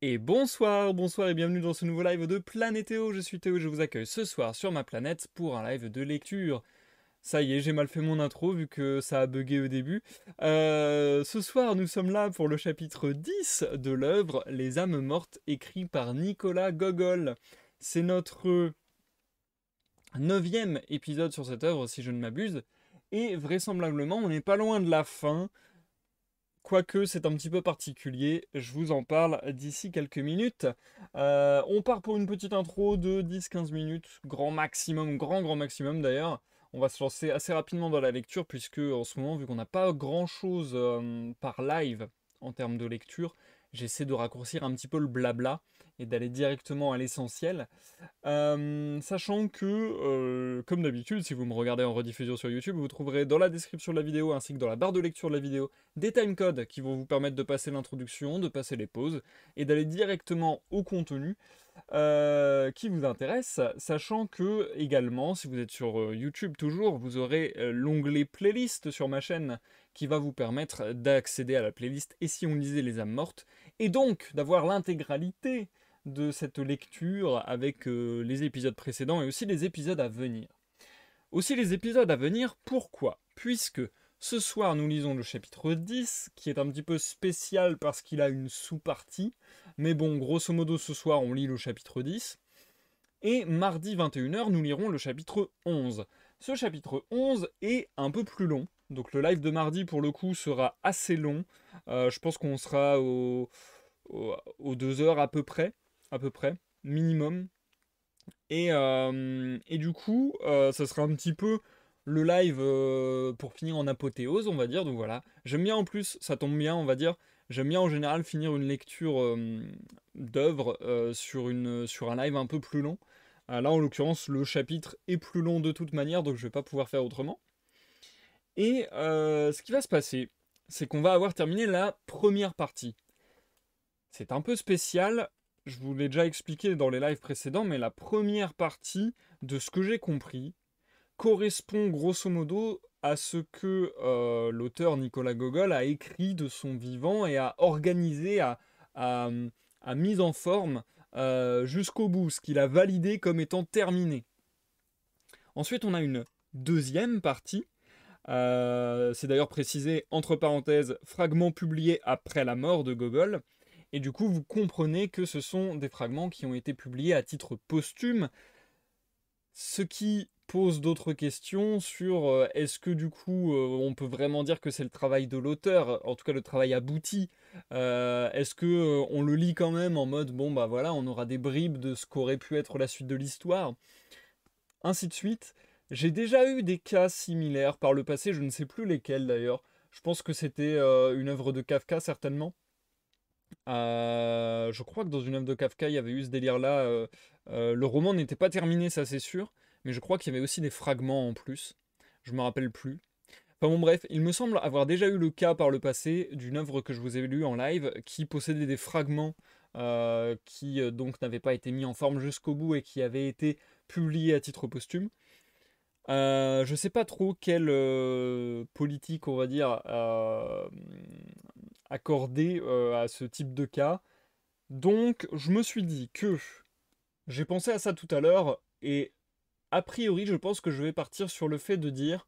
Et bonsoir, bonsoir et bienvenue dans ce nouveau live de Planétéo. Je suis Théo et je vous accueille ce soir sur ma planète pour un live de lecture. Ça y est, j'ai mal fait mon intro vu que ça a bugué au début. Ce soir, nous sommes là pour le chapitre 10 de l'œuvre Les âmes mortes, écrit par Nicolas Gogol. C'est notre neuvième épisode sur cette œuvre, si je ne m'abuse. Et vraisemblablement, on n'est pas loin de la fin. Quoique c'est un petit peu particulier, je vous en parle d'ici quelques minutes. On part pour une petite intro de 10-15 minutes, grand maximum, grand maximum d'ailleurs. On va se lancer assez rapidement dans la lecture puisque en ce moment, vu qu'on n'a pas grand chose par live en termes de lecture, j'essaie de raccourcir un petit peu le blabla et d'aller directement à l'essentiel. Sachant que, comme d'habitude, si vous me regardez en rediffusion sur YouTube, vous trouverez dans la description de la vidéo ainsi que dans la barre de lecture de la vidéo des timecodes qui vont vous permettre de passer l'introduction, de passer les pauses et d'aller directement au contenu qui vous intéresse. Sachant que, également, si vous êtes sur YouTube toujours, vous aurez l'onglet playlist sur ma chaîne qui va vous permettre d'accéder à la playlist Et si on lisait les âmes mortes et donc d'avoir l'intégralité de cette lecture avec les épisodes précédents et aussi les épisodes à venir. Aussi les épisodes à venir, pourquoi? Puisque ce soir nous lisons le chapitre 10, qui est un petit peu spécial parce qu'il a une sous-partie, mais bon, grosso modo ce soir on lit le chapitre 10, et mardi 21h nous lirons le chapitre 11. Ce chapitre 11 est un peu plus long, donc le live de mardi pour le coup sera assez long, je pense qu'on sera aux 2 heures à peu près, minimum. Et du coup, ça sera un petit peu le live pour finir en apothéose, on va dire. Donc voilà, j'aime bien en plus, ça tombe bien, on va dire. J'aime bien en général finir une lecture d'œuvre sur un live un peu plus long. Là, en l'occurrence, le chapitre est plus long de toute manière, donc je vais pas pouvoir faire autrement. Et ce qui va se passer, c'est qu'on va avoir terminé la première partie. C'est un peu spécial, je vous l'ai déjà expliqué dans les lives précédents, mais la première partie, de ce que j'ai compris, correspond grosso modo à ce que l'auteur Nicolas Gogol a écrit de son vivant et a organisé, a, a mis en forme jusqu'au bout, ce qu'il a validé comme étant terminé. Ensuite, on a une deuxième partie. C'est d'ailleurs précisé entre parenthèses, fragment publié après la mort de Gogol. Et du coup, vous comprenez que ce sont des fragments qui ont été publiés à titre posthume, ce qui pose d'autres questions sur est-ce que du coup on peut vraiment dire que c'est le travail de l'auteur, en tout cas le travail abouti. Est-ce que on le lit quand même en mode bon bah voilà, on aura des bribes de ce qu'aurait pu être la suite de l'histoire, ainsi de suite. J'ai déjà eu des cas similaires par le passé, je ne sais plus lesquels d'ailleurs. Je pense que c'était une œuvre de Kafka certainement. Je crois que dans une œuvre de Kafka, il y avait eu ce délire-là. Le roman n'était pas terminé, ça c'est sûr, mais je crois qu'il y avait aussi des fragments en plus. Je me rappelle plus. Enfin bon, bref, il me semble avoir déjà eu le cas par le passé d'une œuvre que je vous ai lue en live qui possédait des fragments qui donc n'avaient pas été mis en forme jusqu'au bout et qui avaient été publiés à titre posthume. Je sais pas trop quelle politique, on va dire, accorder à ce type de cas. Donc, je me suis dit que j'ai pensé à ça tout à l'heure et a priori, je pense que je vais partir sur le fait de dire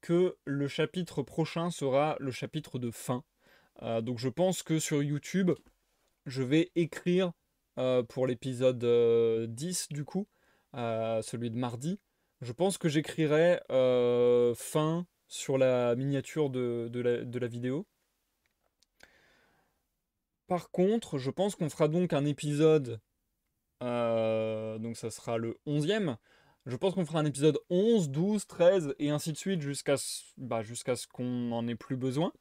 que le chapitre prochain sera le chapitre de fin. Donc, je pense que sur YouTube, je vais écrire pour l'épisode 10 du coup, celui de mardi. Je pense que j'écrirai fin sur la miniature de la vidéo. Par contre, je pense qu'on fera donc un épisode. Donc ça sera le 11e. Je pense qu'on fera un épisode 11, 12, 13 et ainsi de suite jusqu'à ce qu'on n'en ait plus besoin.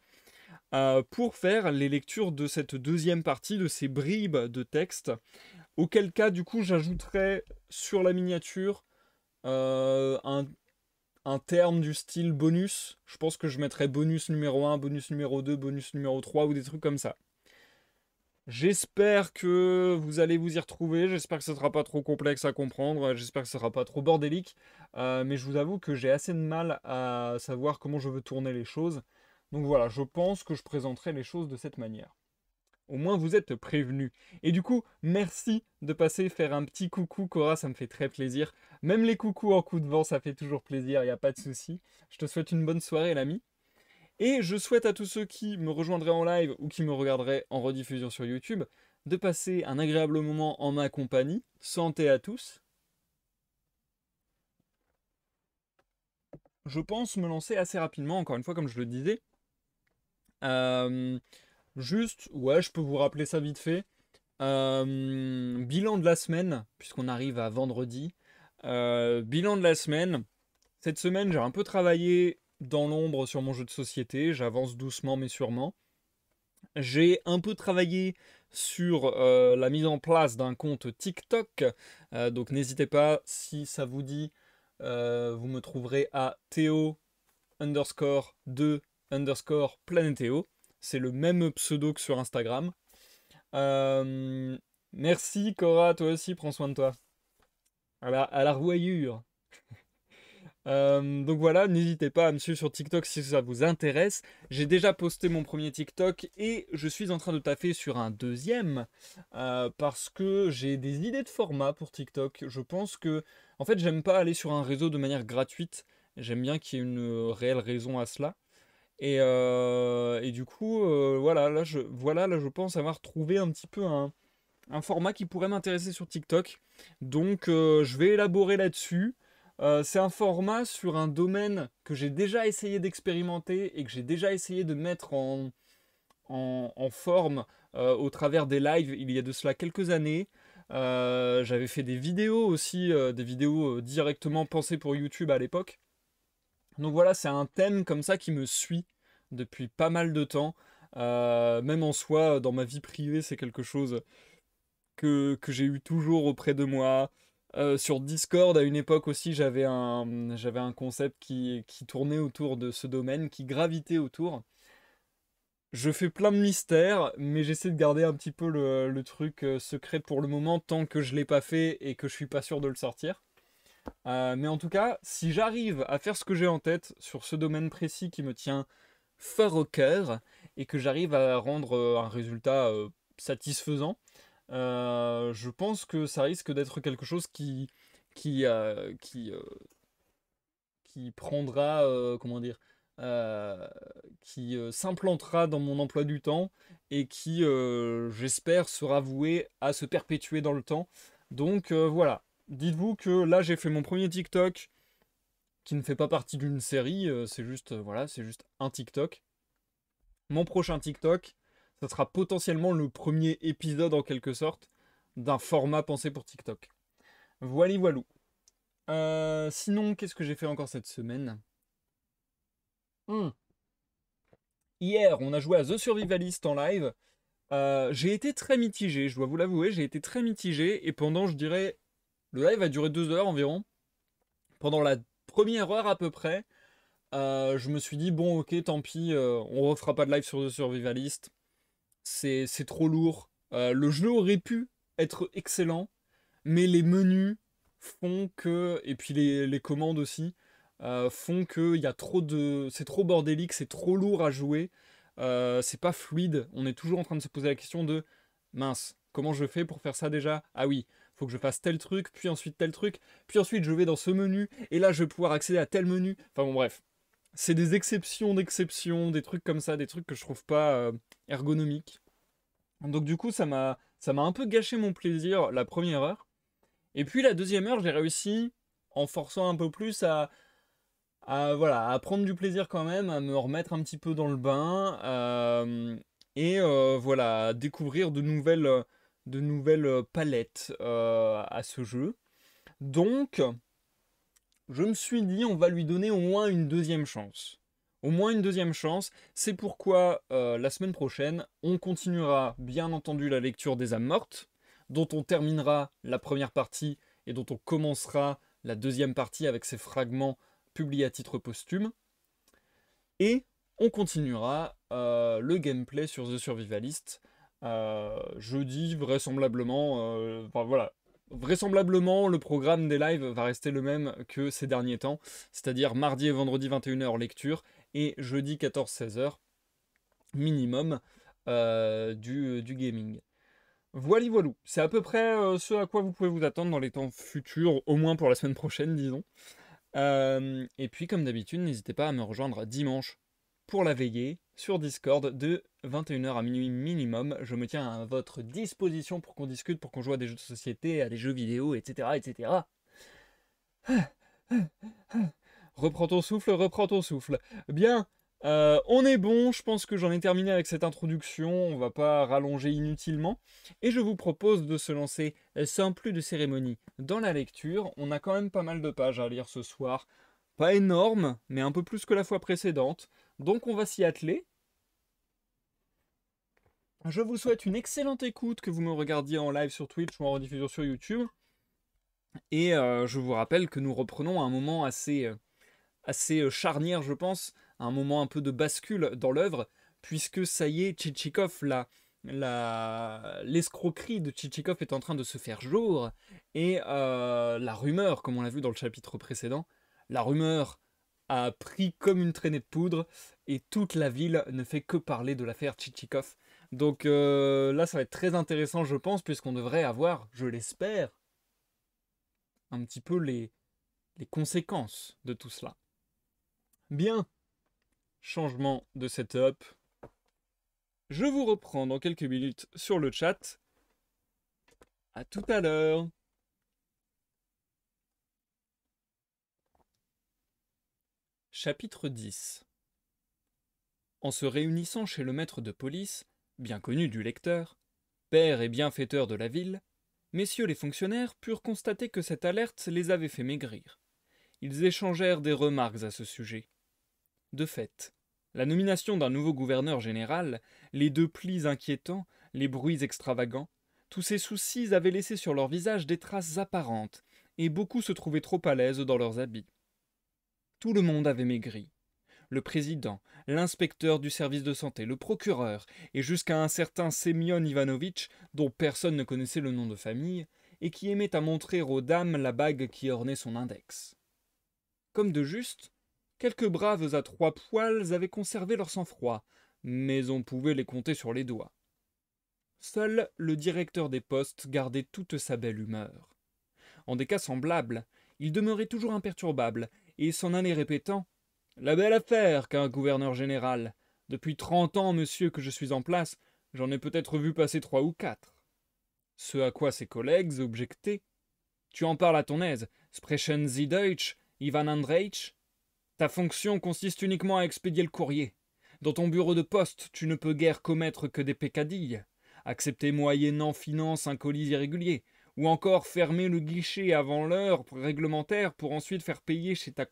Pour faire les lectures de cette deuxième partie, de ces bribes de texte. Auquel cas, du coup, j'ajouterai sur la miniature un terme du style bonus. Je pense que je mettrai bonus numéro 1, bonus numéro 2, bonus numéro 3 ou des trucs comme ça. J'espère que vous allez vous y retrouver, j'espère que ce sera pas trop complexe à comprendre, j'espère que ce sera pas trop bordélique, mais je vous avoue que j'ai assez de mal à savoir comment je veux tourner les choses. Donc voilà, je pense que je présenterai les choses de cette manière. Au moins, vous êtes prévenus. Et du coup, merci de passer faire un petit coucou, Cora, ça me fait très plaisir. Même les coucous en coup de vent, ça fait toujours plaisir, il n'y a pas de souci. Je te souhaite une bonne soirée, l'ami. Et je souhaite à tous ceux qui me rejoindraient en live ou qui me regarderaient en rediffusion sur YouTube de passer un agréable moment en ma compagnie. Santé à tous. Je pense me lancer assez rapidement, encore une fois, comme je le disais. Euh, Juste, ouais, je peux vous rappeler ça vite fait. Bilan de la semaine, puisqu'on arrive à vendredi. Bilan de la semaine. Cette semaine, j'ai un peu travaillé dans l'ombre sur mon jeu de société. J'avance doucement mais sûrement. J'ai un peu travaillé sur la mise en place d'un compte TikTok. Donc n'hésitez pas, si ça vous dit, vous me trouverez à Théo underscore 2 underscore Planétéo. C'est le même pseudo que sur Instagram. Euh, Merci Cora, toi aussi, prends soin de toi. À la revoyure. Donc voilà, n'hésitez pas à me suivre sur TikTok si ça vous intéresse. J'ai déjà posté mon premier TikTok et je suis en train de taffer sur un deuxième parce que j'ai des idées de format pour TikTok. Je pense que, en fait, j'aime pas aller sur un réseau de manière gratuite. J'aime bien qu'il y ait une réelle raison à cela. Et du coup, voilà, là, je pense avoir trouvé un petit peu un format qui pourrait m'intéresser sur TikTok. Donc, je vais élaborer là-dessus. C'est un format sur un domaine que j'ai déjà essayé d'expérimenter et que j'ai déjà essayé de mettre en forme au travers des lives il y a de cela quelques années. J'avais fait des vidéos aussi, des vidéos directement pensées pour YouTube à l'époque. Donc voilà, c'est un thème comme ça qui me suit depuis pas mal de temps. Même en soi, dans ma vie privée, c'est quelque chose que j'ai eu toujours auprès de moi. Sur Discord, à une époque aussi, j'avais un concept qui tournait autour de ce domaine, qui gravitait autour. Je fais plein de mystères, mais j'essaie de garder un petit peu le truc secret pour le moment, tant que je l'ai pas fait et que je suis pas sûr de le sortir. Mais en tout cas, si j'arrive à faire ce que j'ai en tête sur ce domaine précis qui me tient fort au cœur et que j'arrive à rendre un résultat satisfaisant, je pense que ça risque d'être quelque chose qui, euh, qui, euh, qui prendra, comment dire, euh, qui s'implantera dans mon emploi du temps et qui, j'espère, sera voué à se perpétuer dans le temps. Donc voilà, dites-vous que là j'ai fait mon premier TikTok qui ne fait pas partie d'une série, c'est juste, voilà, c'est juste un TikTok. Mon prochain TikTok, ça sera potentiellement le premier épisode en quelque sorte d'un format pensé pour TikTok. Voili voilou. Sinon, qu'est-ce que j'ai fait encore cette semaine? Hmm. Hier, on a joué à The Survivalist en live. J'ai été très mitigé, je dois vous l'avouer, j'ai été très mitigé et pendant, je dirais, le live a duré 2 heures environ. Pendant la première heure à peu près, je me suis dit, bon, ok, tant pis, on refera pas de live sur The Survivalist. C'est trop lourd. Le jeu aurait pu être excellent, mais les menus font que, et puis les commandes aussi, font que y a trop de, c'est trop bordélique, c'est trop lourd à jouer, c'est pas fluide. On est toujours en train de se poser la question de, mince, comment je fais pour faire ça déjà? Ah oui, faut que je fasse tel truc, puis ensuite tel truc, puis ensuite je vais dans ce menu, et là je vais pouvoir accéder à tel menu. Enfin bon bref, c'est des exceptions d'exceptions, des trucs comme ça, des trucs que je trouve pas ergonomiques. Donc du coup ça m'a un peu gâché mon plaisir la première heure. Et puis la deuxième heure, j'ai réussi, en forçant un peu plus, voilà, à prendre du plaisir quand même, à me remettre un petit peu dans le bain, et voilà, à découvrir de nouvelles palettes à ce jeu. Donc, je me suis dit, on va lui donner au moins une deuxième chance. Au moins une deuxième chance, c'est pourquoi la semaine prochaine, on continuera bien entendu la lecture des âmes mortes, dont on terminera la première partie et dont on commencera la deuxième partie avec ses fragments publiés à titre posthume. Et on continuera le gameplay sur The Survivalist jeudi, vraisemblablement. Enfin voilà, vraisemblablement, le programme des lives va rester le même que ces derniers temps, c'est-à-dire mardi et vendredi 21h lecture et jeudi 14-16h minimum. du gaming. Voilà, voilou. C'est à peu près ce à quoi vous pouvez vous attendre dans les temps futurs, au moins pour la semaine prochaine, disons. Et puis, comme d'habitude, n'hésitez pas à me rejoindre dimanche pour la veillée sur Discord de 21h à minuit minimum. Je me tiens à votre disposition pour qu'on discute, pour qu'on joue à des jeux de société, à des jeux vidéo, etc. etc. Reprends ton souffle, reprends ton souffle. Bien, on est bon, je pense que j'en ai terminé avec cette introduction, on va pas rallonger inutilement. Et je vous propose de se lancer sans plus de cérémonie dans la lecture. On a quand même pas mal de pages à lire ce soir. Pas énorme, mais un peu plus que la fois précédente. Donc on va s'y atteler. Je vous souhaite une excellente écoute, que vous me regardiez en live sur Twitch ou en rediffusion sur YouTube. Et je vous rappelle que nous reprenons à un moment assez charnière, je pense, un moment un peu de bascule dans l'œuvre, puisque ça y est, Tchitchikov, l'escroquerie de Tchitchikov est en train de se faire jour, et la rumeur, comme on l'a vu dans le chapitre précédent, la rumeur a pris comme une traînée de poudre, et toute la ville ne fait que parler de l'affaire Tchitchikov. Donc là, ça va être très intéressant, je pense, puisqu'on devrait avoir, je l'espère, un petit peu les conséquences de tout cela. Bien, changement de setup. Je vous reprends dans quelques minutes sur le chat. À tout à l'heure. Chapitre 10. En se réunissant chez le maître de police, bien connu du lecteur, père et bienfaiteur de la ville, messieurs les fonctionnaires purent constater que cette alerte les avait fait maigrir. Ils échangèrent des remarques à ce sujet. De fait, la nomination d'un nouveau gouverneur général, les deux plis inquiétants, les bruits extravagants, tous ces soucis avaient laissé sur leurs visages des traces apparentes, et beaucoup se trouvaient trop à l'aise dans leurs habits. Tout le monde avait maigri. Le président, l'inspecteur du service de santé, le procureur, et jusqu'à un certain Semyon Ivanovitch, dont personne ne connaissait le nom de famille, et qui aimait à montrer aux dames la bague qui ornait son index. Comme de juste, quelques braves à trois poils avaient conservé leur sang-froid, mais on pouvait les compter sur les doigts. Seul le directeur des postes gardait toute sa belle humeur. En des cas semblables, il demeurait toujours imperturbable, et s'en allait répétant « La belle affaire qu'un gouverneur général. Depuis 30 ans, monsieur, que je suis en place, j'en ai peut-être vu passer 3 ou 4. » Ce à quoi ses collègues objectaient « Tu en parles à ton aise, sprechen Sie Deutsch, Ivan Andreitch. Ta fonction consiste uniquement à expédier le courrier. Dans ton bureau de poste, tu ne peux guère commettre que des peccadilles. Accepter moyennant finance un colis irrégulier, ou encore fermer le guichet avant l'heure réglementaire pour ensuite faire payer cher ta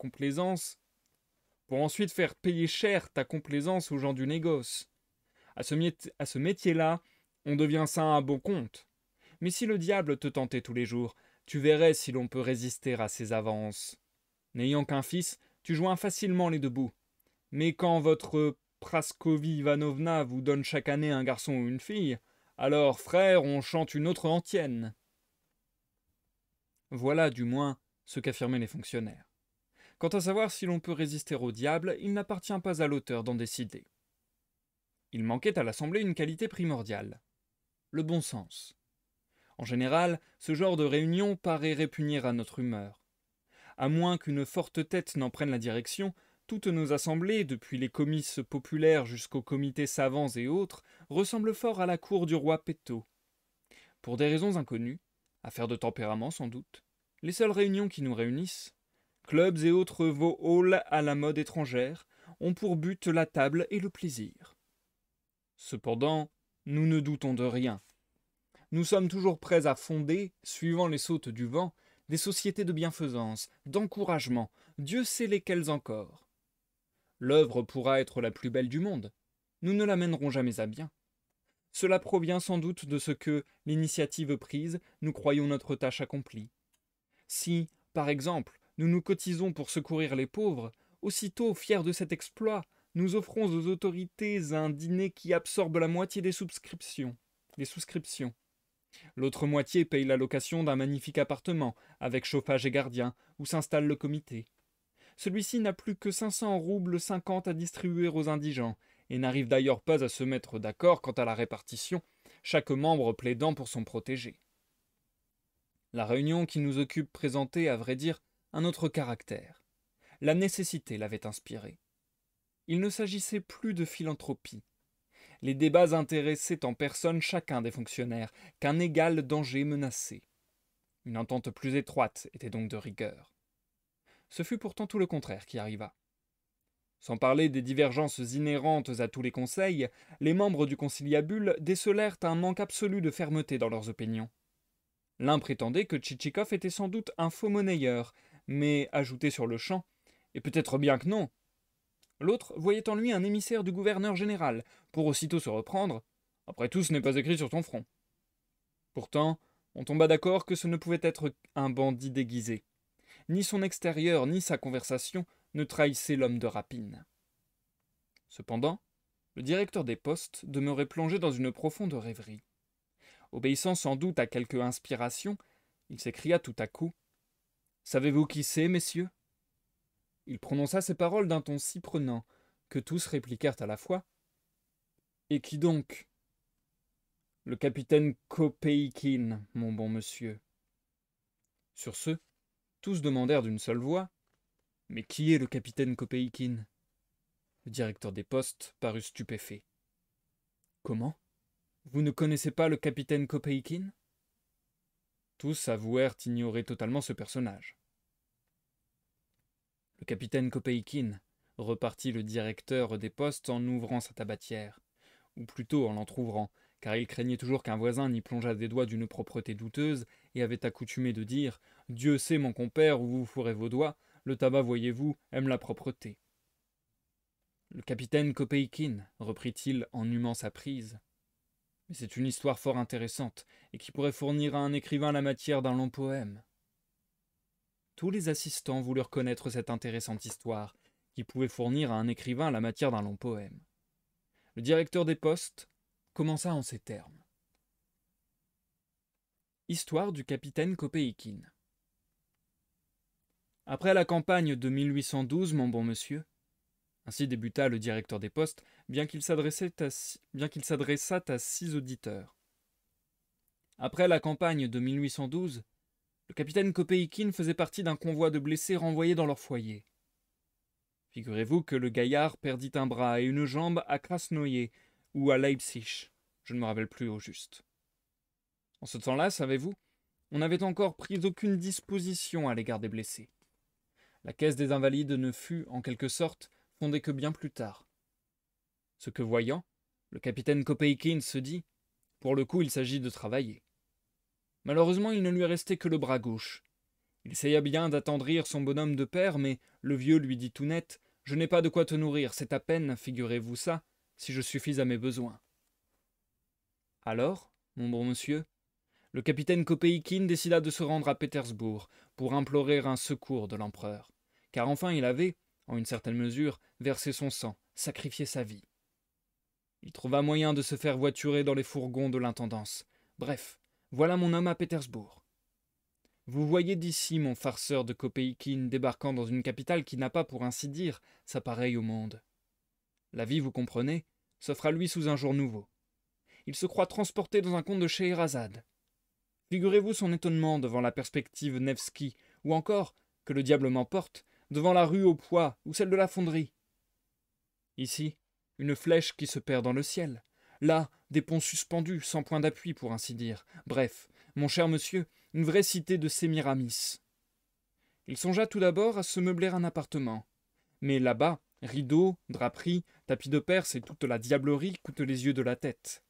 complaisance aux gens du négoce. À ce métier-là, on devient ça à bon compte. Mais si le diable te tentait tous les jours, tu verrais si l'on peut résister à ses avances. N'ayant qu'un fils, tu joins facilement les deux bouts. Mais quand votre Praskovie Ivanovna vous donne chaque année un garçon ou une fille, alors, frère, on chante une autre antienne. Voilà, du moins, ce qu'affirmaient les fonctionnaires. Quant à savoir si l'on peut résister au diable, il n'appartient pas à l'auteur d'en décider. Il manquait à l'Assemblée une qualité primordiale, le bon sens. En général, ce genre de réunion paraît répugner à notre humeur. À moins qu'une forte tête n'en prenne la direction, toutes nos assemblées, depuis les comices populaires jusqu'aux comités savants et autres, ressemblent fort à la cour du roi Péto. Pour des raisons inconnues, affaire de tempérament sans doute, les seules réunions qui nous réunissent, clubs et autres halls à la mode étrangère, ont pour but la table et le plaisir. Cependant, nous ne doutons de rien. Nous sommes toujours prêts à fonder, suivant les sautes du vent, des sociétés de bienfaisance, d'encouragement, Dieu sait lesquelles encore. L'œuvre pourra être la plus belle du monde. Nous ne la mènerons jamais à bien. Cela provient sans doute de ce que, l'initiative prise, nous croyons notre tâche accomplie. Si, par exemple, nous nous cotisons pour secourir les pauvres, aussitôt, fiers de cet exploit, nous offrons aux autorités un dîner qui absorbe la moitié des souscriptions. L'autre moitié paye la location d'un magnifique appartement, avec chauffage et gardien, où s'installe le comité. Celui-ci n'a plus que 500 roubles 50 à distribuer aux indigents, et n'arrivent d'ailleurs pas à se mettre d'accord quant à la répartition, chaque membre plaidant pour son protégé. La réunion qui nous occupe présentait, à vrai dire, un autre caractère. La nécessité l'avait inspirée. Il ne s'agissait plus de philanthropie. Les débats intéressaient en personne chacun des fonctionnaires, qu'un égal danger menaçait. Une entente plus étroite était donc de rigueur. Ce fut pourtant tout le contraire qui arriva. Sans parler des divergences inhérentes à tous les conseils, les membres du conciliabule décelèrent un manque absolu de fermeté dans leurs opinions. L'un prétendait que Tchitchikov était sans doute un faux monnayeur, mais ajoutait sur-le-champ « Et peut-être bien que non ». L'autre voyait en lui un émissaire du gouverneur général, pour aussitôt se reprendre « Après tout, ce n'est pas écrit sur ton front ». Pourtant, on tomba d'accord que ce ne pouvait être un bandit déguisé. Ni son extérieur, ni sa conversation ne trahissaient l'homme de rapine. Cependant, le directeur des postes demeurait plongé dans une profonde rêverie. Obéissant sans doute à quelque inspiration, il s'écria tout à coup « Savez-vous qui c'est, messieurs ?» Il prononça ces paroles d'un ton si prenant que tous répliquèrent à la fois « Et qui donc ?»« Le capitaine Kopeikin, mon bon monsieur. » Sur ce, tous demandèrent d'une seule voix « Mais qui est le capitaine Kopeikin ?» Le directeur des postes parut stupéfait. « Comment ? Vous ne connaissez pas le capitaine Kopeikin ?» Tous avouèrent ignorer totalement ce personnage. « Le capitaine Kopeikin, » repartit le directeur des postes en ouvrant sa tabatière, ou plutôt en l'entr'ouvrant, car il craignait toujours qu'un voisin n'y plongeât des doigts d'une propreté douteuse, et avait accoutumé de dire « Dieu sait, mon compère, où vous fourrez vos doigts, le tabac, voyez-vous, aime la propreté. » Le capitaine Kopeikin, reprit-il en humant sa prise. Mais c'est une histoire fort intéressante, et qui pourrait fournir à un écrivain la matière d'un long poème. Tous les assistants voulurent connaître cette intéressante histoire, qui pouvait fournir à un écrivain la matière d'un long poème. Le directeur des postes commença en ces termes. Histoire du capitaine Kopeikin. Après la campagne de 1812, mon bon monsieur, ainsi débuta le directeur des postes, bien qu'il s'adressât à 6 auditeurs. Après la campagne de 1812, le capitaine Kopeikin faisait partie d'un convoi de blessés renvoyés dans leur foyer. Figurez-vous que le gaillard perdit un bras et une jambe à Krasnoïe ou à Leipzig, je ne me rappelle plus au juste. En ce temps-là, savez-vous, on n'avait encore pris aucune disposition à l'égard des blessés. La caisse des invalides ne fut, en quelque sorte, fondée que bien plus tard. Ce que voyant, le capitaine Kopeikin se dit « Pour le coup, il s'agit de travailler ». Malheureusement, il ne lui restait que le bras gauche. Il essaya bien d'attendrir son bonhomme de père, mais le vieux lui dit tout net « Je n'ai pas de quoi te nourrir, c'est à peine, figurez-vous ça, si je suffis à mes besoins. » Alors, mon bon monsieur, le capitaine Kopeikin décida de se rendre à Pétersbourg pour implorer un secours de l'empereur, car enfin il avait, en une certaine mesure, versé son sang, sacrifié sa vie. Il trouva moyen de se faire voiturer dans les fourgons de l'intendance. Bref, voilà mon homme à Pétersbourg. Vous voyez d'ici mon farceur de Kopeikin débarquant dans une capitale qui n'a pas, pour ainsi dire, sa pareille au monde. La vie, vous comprenez, s'offre à lui sous un jour nouveau. Il se croit transporté dans un conte de Scheherazade. Figurez-vous son étonnement devant la perspective Nevski, ou encore, que le diable m'emporte, devant la rue au pois ou celle de la fonderie. Ici, une flèche qui se perd dans le ciel. Là, des ponts suspendus, sans point d'appui, pour ainsi dire. Bref, mon cher monsieur, une vraie cité de Sémiramis. Il songea tout d'abord à se meubler un appartement. Mais là-bas, rideaux, draperies, tapis de Perse et toute la diablerie coûtent les yeux de la tête.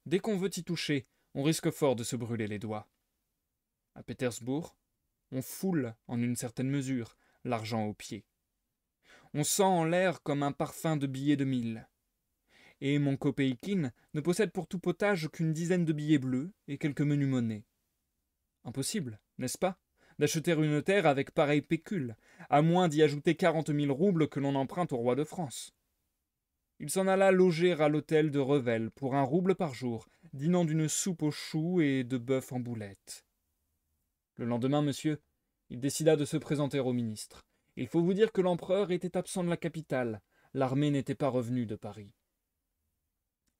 Dès qu'on veut y toucher, on risque fort de se brûler les doigts. À Pétersbourg, on foule, en une certaine mesure, l'argent aux pieds. On sent en l'air comme un parfum de billets de 1000. Et mon Kopeikin ne possède pour tout potage qu'une dizaine de billets bleus et quelques menus monnaies. Impossible, n'est-ce pas, d'acheter une terre avec pareil pécule, à moins d'y ajouter 40 000 roubles que l'on emprunte au roi de France. Il s'en alla loger à l'hôtel de Revel pour 1 rouble par jour, dînant d'une soupe aux choux et de bœuf en boulettes. Le lendemain, monsieur, il décida de se présenter au ministre. Il faut vous dire que l'empereur était absent de la capitale, l'armée n'était pas revenue de Paris.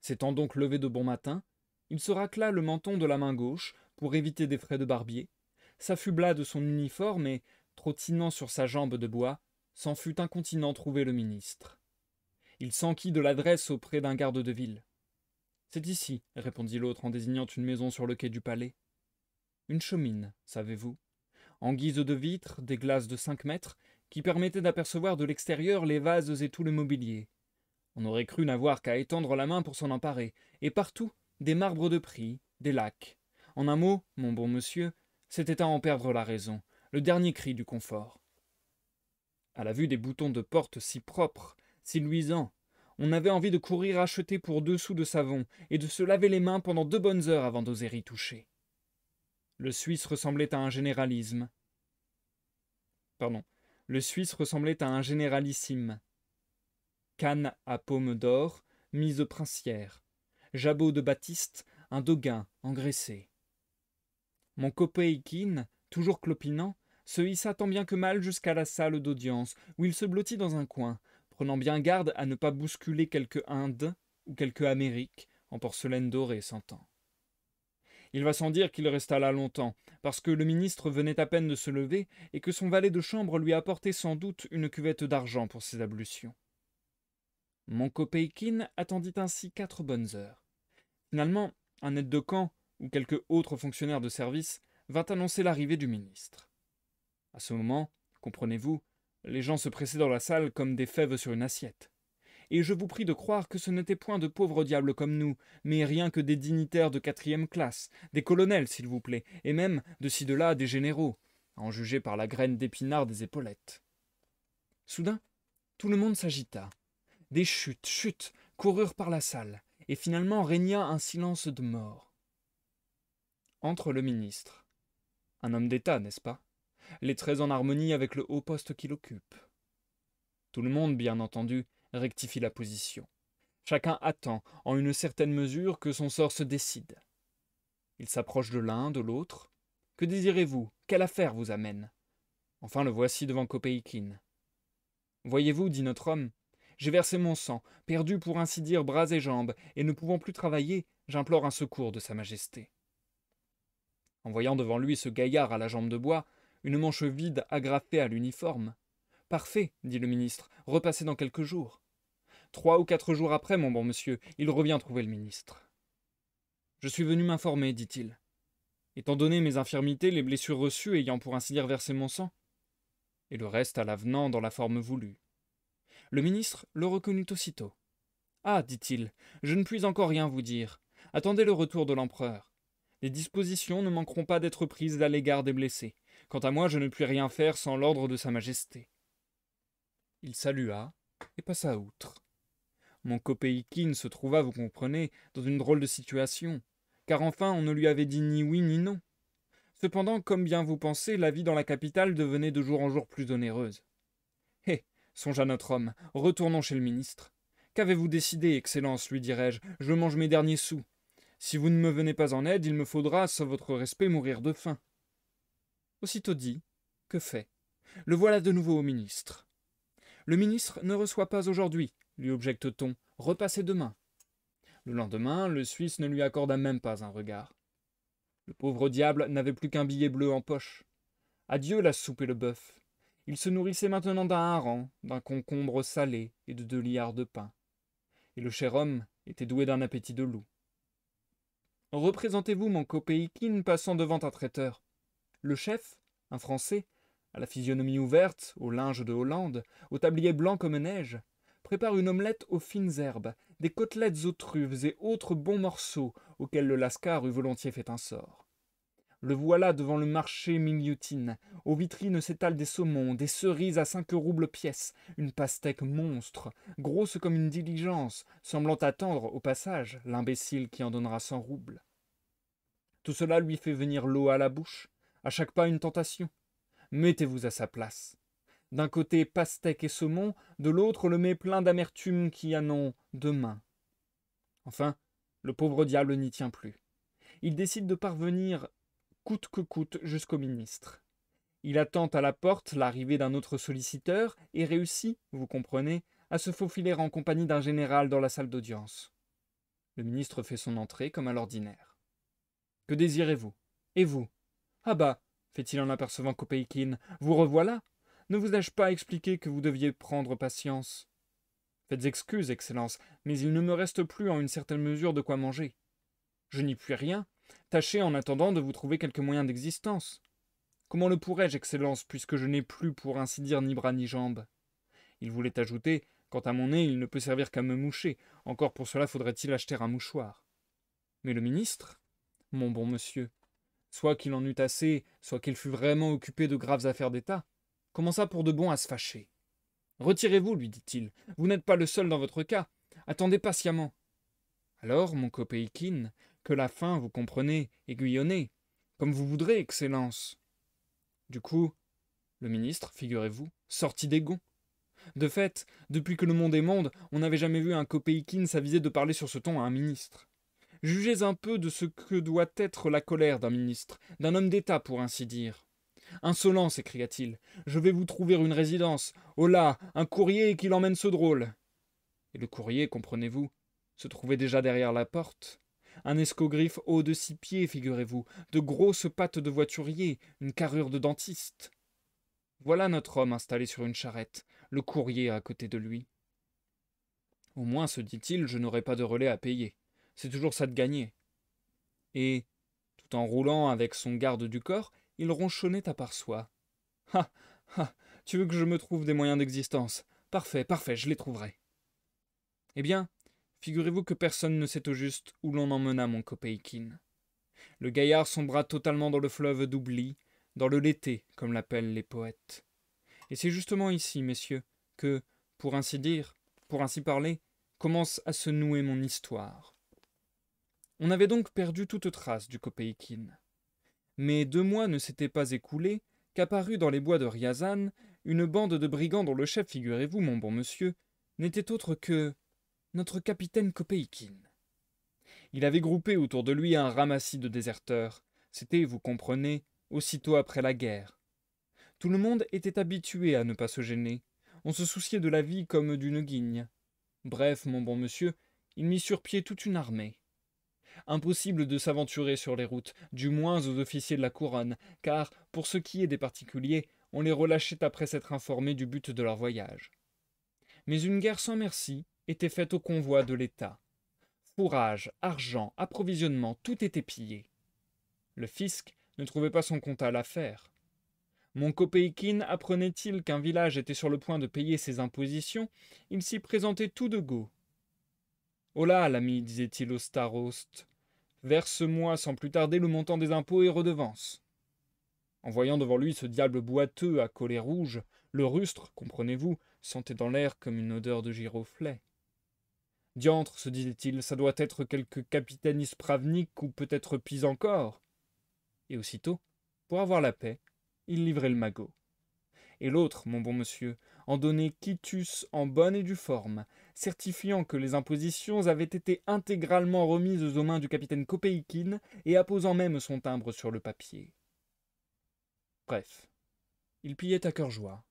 S'étant donc levé de bon matin, il se racla le menton de la main gauche pour éviter des frais de barbier, s'affubla de son uniforme et, trottinant sur sa jambe de bois, s'en fut incontinent trouver le ministre. Il s'enquit de l'adresse auprès d'un garde de ville. C'est ici, répondit l'autre en désignant une maison sur le quai du palais. Une chaumine, savez-vous, en guise de vitre, des glaces de 5 mètres, qui permettaient d'apercevoir de l'extérieur les vases et tout le mobilier. On aurait cru n'avoir qu'à étendre la main pour s'en emparer, et partout, des marbres de prix, des lacs. En un mot, mon bon monsieur, c'était à en perdre la raison, le dernier cri du confort. À la vue des boutons de porte si propres, si luisants, on avait envie de courir acheter pour 2 sous de savon et de se laver les mains pendant 2 bonnes heures avant d'oser y toucher. Le Suisse ressemblait à un généralisme. Le Suisse ressemblait à un généralissime. Canne à paume d'or, mise princière. Jabot de batiste, un doguin engraissé. Mon Kopeikin, toujours clopinant, se hissa tant bien que mal jusqu'à la salle d'audience, où il se blottit dans un coin, prenant bien garde à ne pas bousculer quelque Inde ou quelque Amérique en porcelaine dorée s'entend. Il va sans dire qu'il resta là longtemps, parce que le ministre venait à peine de se lever et que son valet de chambre lui apportait sans doute une cuvette d'argent pour ses ablutions. Mon Kopeikin attendit ainsi 4 bonnes heures. Finalement, un aide de camp ou quelque autre fonctionnaire de service vint annoncer l'arrivée du ministre. À ce moment, comprenez-vous, les gens se pressaient dans la salle comme des fèves sur une assiette. Et je vous prie de croire que ce n'étaient point de pauvres diables comme nous, mais rien que des dignitaires de 4e classe, des colonels, s'il vous plaît, et même, de ci de là, des généraux, à en juger par la graine d'épinards des épaulettes. Soudain, tout le monde s'agita. Des chutes coururent par la salle, et finalement régna un silence de mort. Entre le ministre. Un homme d'État, n'est-ce pas? Les traits en harmonie avec le haut poste qu'il occupe. Tout le monde, bien entendu, rectifie la position. Chacun attend, en une certaine mesure, que son sort se décide. Il s'approche de l'un, de l'autre. Que désirez-vous? Quelle affaire vous amène? Enfin, le voici devant Kopeikin. Voyez-vous, dit notre homme, j'ai versé mon sang, perdu pour ainsi dire bras et jambes, et ne pouvant plus travailler, j'implore un secours de Sa Majesté. En voyant devant lui ce gaillard à la jambe de bois, une manche vide agrafée à l'uniforme. Parfait, dit le ministre, repassez dans quelques jours. 3 ou 4 jours après, mon bon monsieur, il revient trouver le ministre. Je suis venu m'informer, dit-il. Étant donné mes infirmités, les blessures reçues ayant pour ainsi dire versé mon sang, et le reste à l'avenant dans la forme voulue. Le ministre le reconnut aussitôt. Ah, dit-il, je ne puis encore rien vous dire. Attendez le retour de l'empereur. Les dispositions ne manqueront pas d'être prises à l'égard des blessés. Quant à moi, je ne puis rien faire sans l'ordre de Sa Majesté. Il salua et passa outre. Mon Kopeikin se trouva, vous comprenez, dans une drôle de situation, car enfin on ne lui avait dit ni oui ni non. Cependant, comme bien vous pensez, la vie dans la capitale devenait de jour en jour plus onéreuse. Hé, songea notre homme, retournons chez le ministre. Qu'avez-vous décidé, Excellence, lui dirai-je, je mange mes derniers sous. Si vous ne me venez pas en aide, il me faudra, sans votre respect, mourir de faim. Aussitôt dit, que fait? Le voilà de nouveau au ministre. Le ministre ne reçoit pas aujourd'hui, lui objecte-t-on, repassez demain. Le lendemain, le Suisse ne lui accorda même pas un regard. Le pauvre diable n'avait plus qu'un billet bleu en poche. Adieu la soupe et le bœuf. Il se nourrissait maintenant d'un hareng, d'un concombre salé et de 2 liards de pain. Et le cher homme était doué d'un appétit de loup. Représentez-vous mon Kopeikin passant devant un traiteur. Le chef, un Français, à la physionomie ouverte, au linge de Hollande, au tablier blanc comme neige, prépare une omelette aux fines herbes, des côtelettes aux truffes et autres bons morceaux auxquels le Lascar eût volontiers fait un sort. Le voilà devant le marché Miliutine. Aux vitrines s'étalent des saumons, des cerises à 5 roubles pièce, une pastèque monstre, grosse comme une diligence, semblant attendre, au passage, l'imbécile qui en donnera 100 roubles. Tout cela lui fait venir l'eau à la bouche, à chaque pas une tentation. Mettez-vous à sa place. D'un côté pastèque et saumon, de l'autre le mets plein d'amertume qui en ont 2 mains. Enfin, le pauvre diable n'y tient plus. Il décide de parvenir coûte que coûte jusqu'au ministre. Il attend à la porte l'arrivée d'un autre solliciteur et réussit, vous comprenez, à se faufiler en compagnie d'un général dans la salle d'audience. Le ministre fait son entrée comme à l'ordinaire. « Que désirez-vous? Et vous? Ah bah, fait-il en apercevant Kopeikin, vous revoilà? Ne vous ai-je pas expliqué que vous deviez prendre patience? Faites excuse, Excellence, mais il ne me reste plus en une certaine mesure de quoi manger. Je n'y puis rien. Tâchez en attendant de vous trouver quelque moyen d'existence. Comment le pourrais-je, Excellence, puisque je n'ai plus, pour ainsi dire, ni bras ni jambes? Il voulait ajouter, quant à mon nez, il ne peut servir qu'à me moucher, encore pour cela faudrait-il acheter un mouchoir. Mais le ministre, mon bon monsieur, soit qu'il en eût assez, soit qu'il fût vraiment occupé de graves affaires d'État, commença pour de bon à se fâcher. Retirez-vous, lui dit-il, vous n'êtes pas le seul dans votre cas, attendez patiemment. Alors, mon Kopeikin, que la faim, vous comprenez, aiguillonnez, comme vous voudrez, Excellence. Du coup, le ministre, figurez-vous, sortit des gonds. De fait, depuis que le monde est monde, on n'avait jamais vu un Kopeikin s'aviser de parler sur ce ton à un ministre. Jugez un peu de ce que doit être la colère d'un ministre, d'un homme d'État pour ainsi dire. Insolent, s'écria-t-il, je vais vous trouver une résidence. Oh là, un courrier qui l'emmène ce drôle. Et le courrier, comprenez-vous, se trouvait déjà derrière la porte. Un escogriffe haut de 6 pieds, figurez-vous, de grosses pattes de voiturier, une carrure de dentiste. Voilà notre homme installé sur une charrette, le courrier à côté de lui. Au moins, se dit-il, je n'aurai pas de relais à payer. C'est toujours ça de gagner. Et, tout en roulant avec son garde du corps, il ronchonnait à part soi. Ah, ah, tu veux que je me trouve des moyens d'existence? Parfait, parfait, je les trouverai. Eh bien, figurez-vous que personne ne sait au juste où l'on emmena mon Kopeikin. Le gaillard sombra totalement dans le fleuve d'oubli, dans le l'été, comme l'appellent les poètes. Et c'est justement ici, messieurs, que, pour ainsi dire, pour ainsi parler, commence à se nouer mon histoire. On avait donc perdu toute trace du Kopeikin. Mais 2 mois ne s'étaient pas écoulés qu'apparut dans les bois de Ryazan une bande de brigands dont le chef, figurez-vous, mon bon monsieur, n'était autre que notre capitaine Kopeikin. Il avait groupé autour de lui un ramassis de déserteurs. C'était, vous comprenez, aussitôt après la guerre. Tout le monde était habitué à ne pas se gêner. On se souciait de la vie comme d'une guigne. Bref, mon bon monsieur, il mit sur pied toute une armée. Impossible de s'aventurer sur les routes, du moins aux officiers de la couronne, car, pour ce qui est des particuliers, on les relâchait après s'être informés du but de leur voyage. Mais une guerre sans merci était faite au convoi de l'État. Fourrage, argent, approvisionnement, tout était pillé. Le fisc ne trouvait pas son compte à l'affaire. Mon Kopeikin apprenait-il qu'un village était sur le point de payer ses impositions, il s'y présentait tout de go. « Oh là, l'ami, disait-il au staroste, verse-moi sans plus tarder le montant des impôts et redevances. » En voyant devant lui ce diable boiteux à collet rouge, le rustre, comprenez-vous, sentait dans l'air comme une odeur de giroflée. Diantre, se disait-il, ça doit être quelque capitaine ispravnik ou peut-être pis encore. Et aussitôt, pour avoir la paix, il livrait le magot. Et l'autre, mon bon monsieur, en donnait quitus en bonne et due forme, certifiant que les impositions avaient été intégralement remises aux mains du capitaine Kopeikin et apposant même son timbre sur le papier. Bref, il pillait à cœur joie.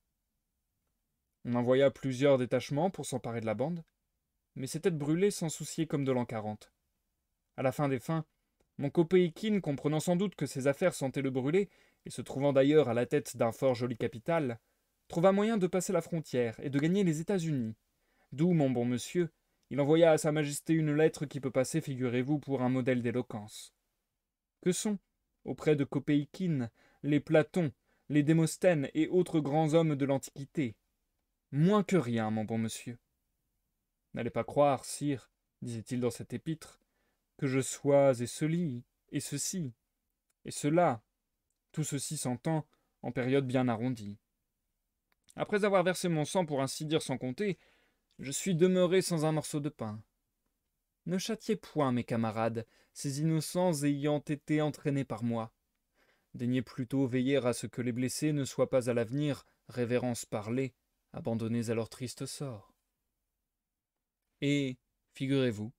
On envoya plusieurs détachements pour s'emparer de la bande, mais ces têtes brûlées s'en souciaient comme de l'an 40. À la fin des fins, mon Kopeikin, comprenant sans doute que ses affaires sentaient le brûler, et se trouvant d'ailleurs à la tête d'un fort joli capital, trouva moyen de passer la frontière et de gagner les États-Unis. D'où, mon bon monsieur, il envoya à Sa Majesté une lettre qui peut passer, figurez-vous, pour un modèle d'éloquence. Que sont, auprès de Kopeikin, les Platons, les Démosthènes et autres grands hommes de l'Antiquité? Moins que rien, mon bon monsieur. N'allez pas croire, sire, disait-il dans cette épître, que je sois et ceci, et ceci, et cela, tout ceci s'entend en période bien arrondie. Après avoir versé mon sang pour ainsi dire sans compter, je suis demeuré sans un morceau de pain. Ne châtiez point, mes camarades, ces innocents ayant été entraînés par moi. Daignez plutôt veiller à ce que les blessés ne soient pas à l'avenir, révérence parlée, abandonnés à leur triste sort. Et, figurez-vous,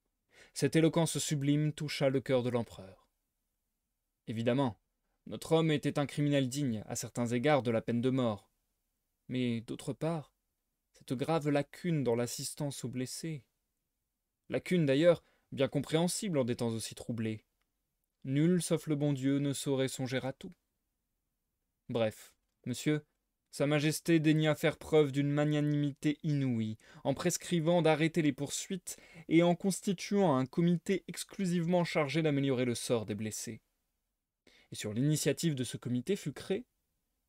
cette éloquence sublime toucha le cœur de l'empereur. Évidemment, notre homme était un criminel digne, à certains égards, de la peine de mort. Mais, d'autre part, cette grave lacune dans l'assistance aux blessés. Lacune, d'ailleurs, Bien compréhensible en des temps aussi troublés. Nul, sauf le bon Dieu, ne saurait songer à tout. Bref, monsieur, Sa Majesté daigna faire preuve d'une magnanimité inouïe, en prescrivant d'arrêter les poursuites et en constituant un comité exclusivement chargé d'améliorer le sort des blessés. Et sur l'initiative de ce comité fut créée,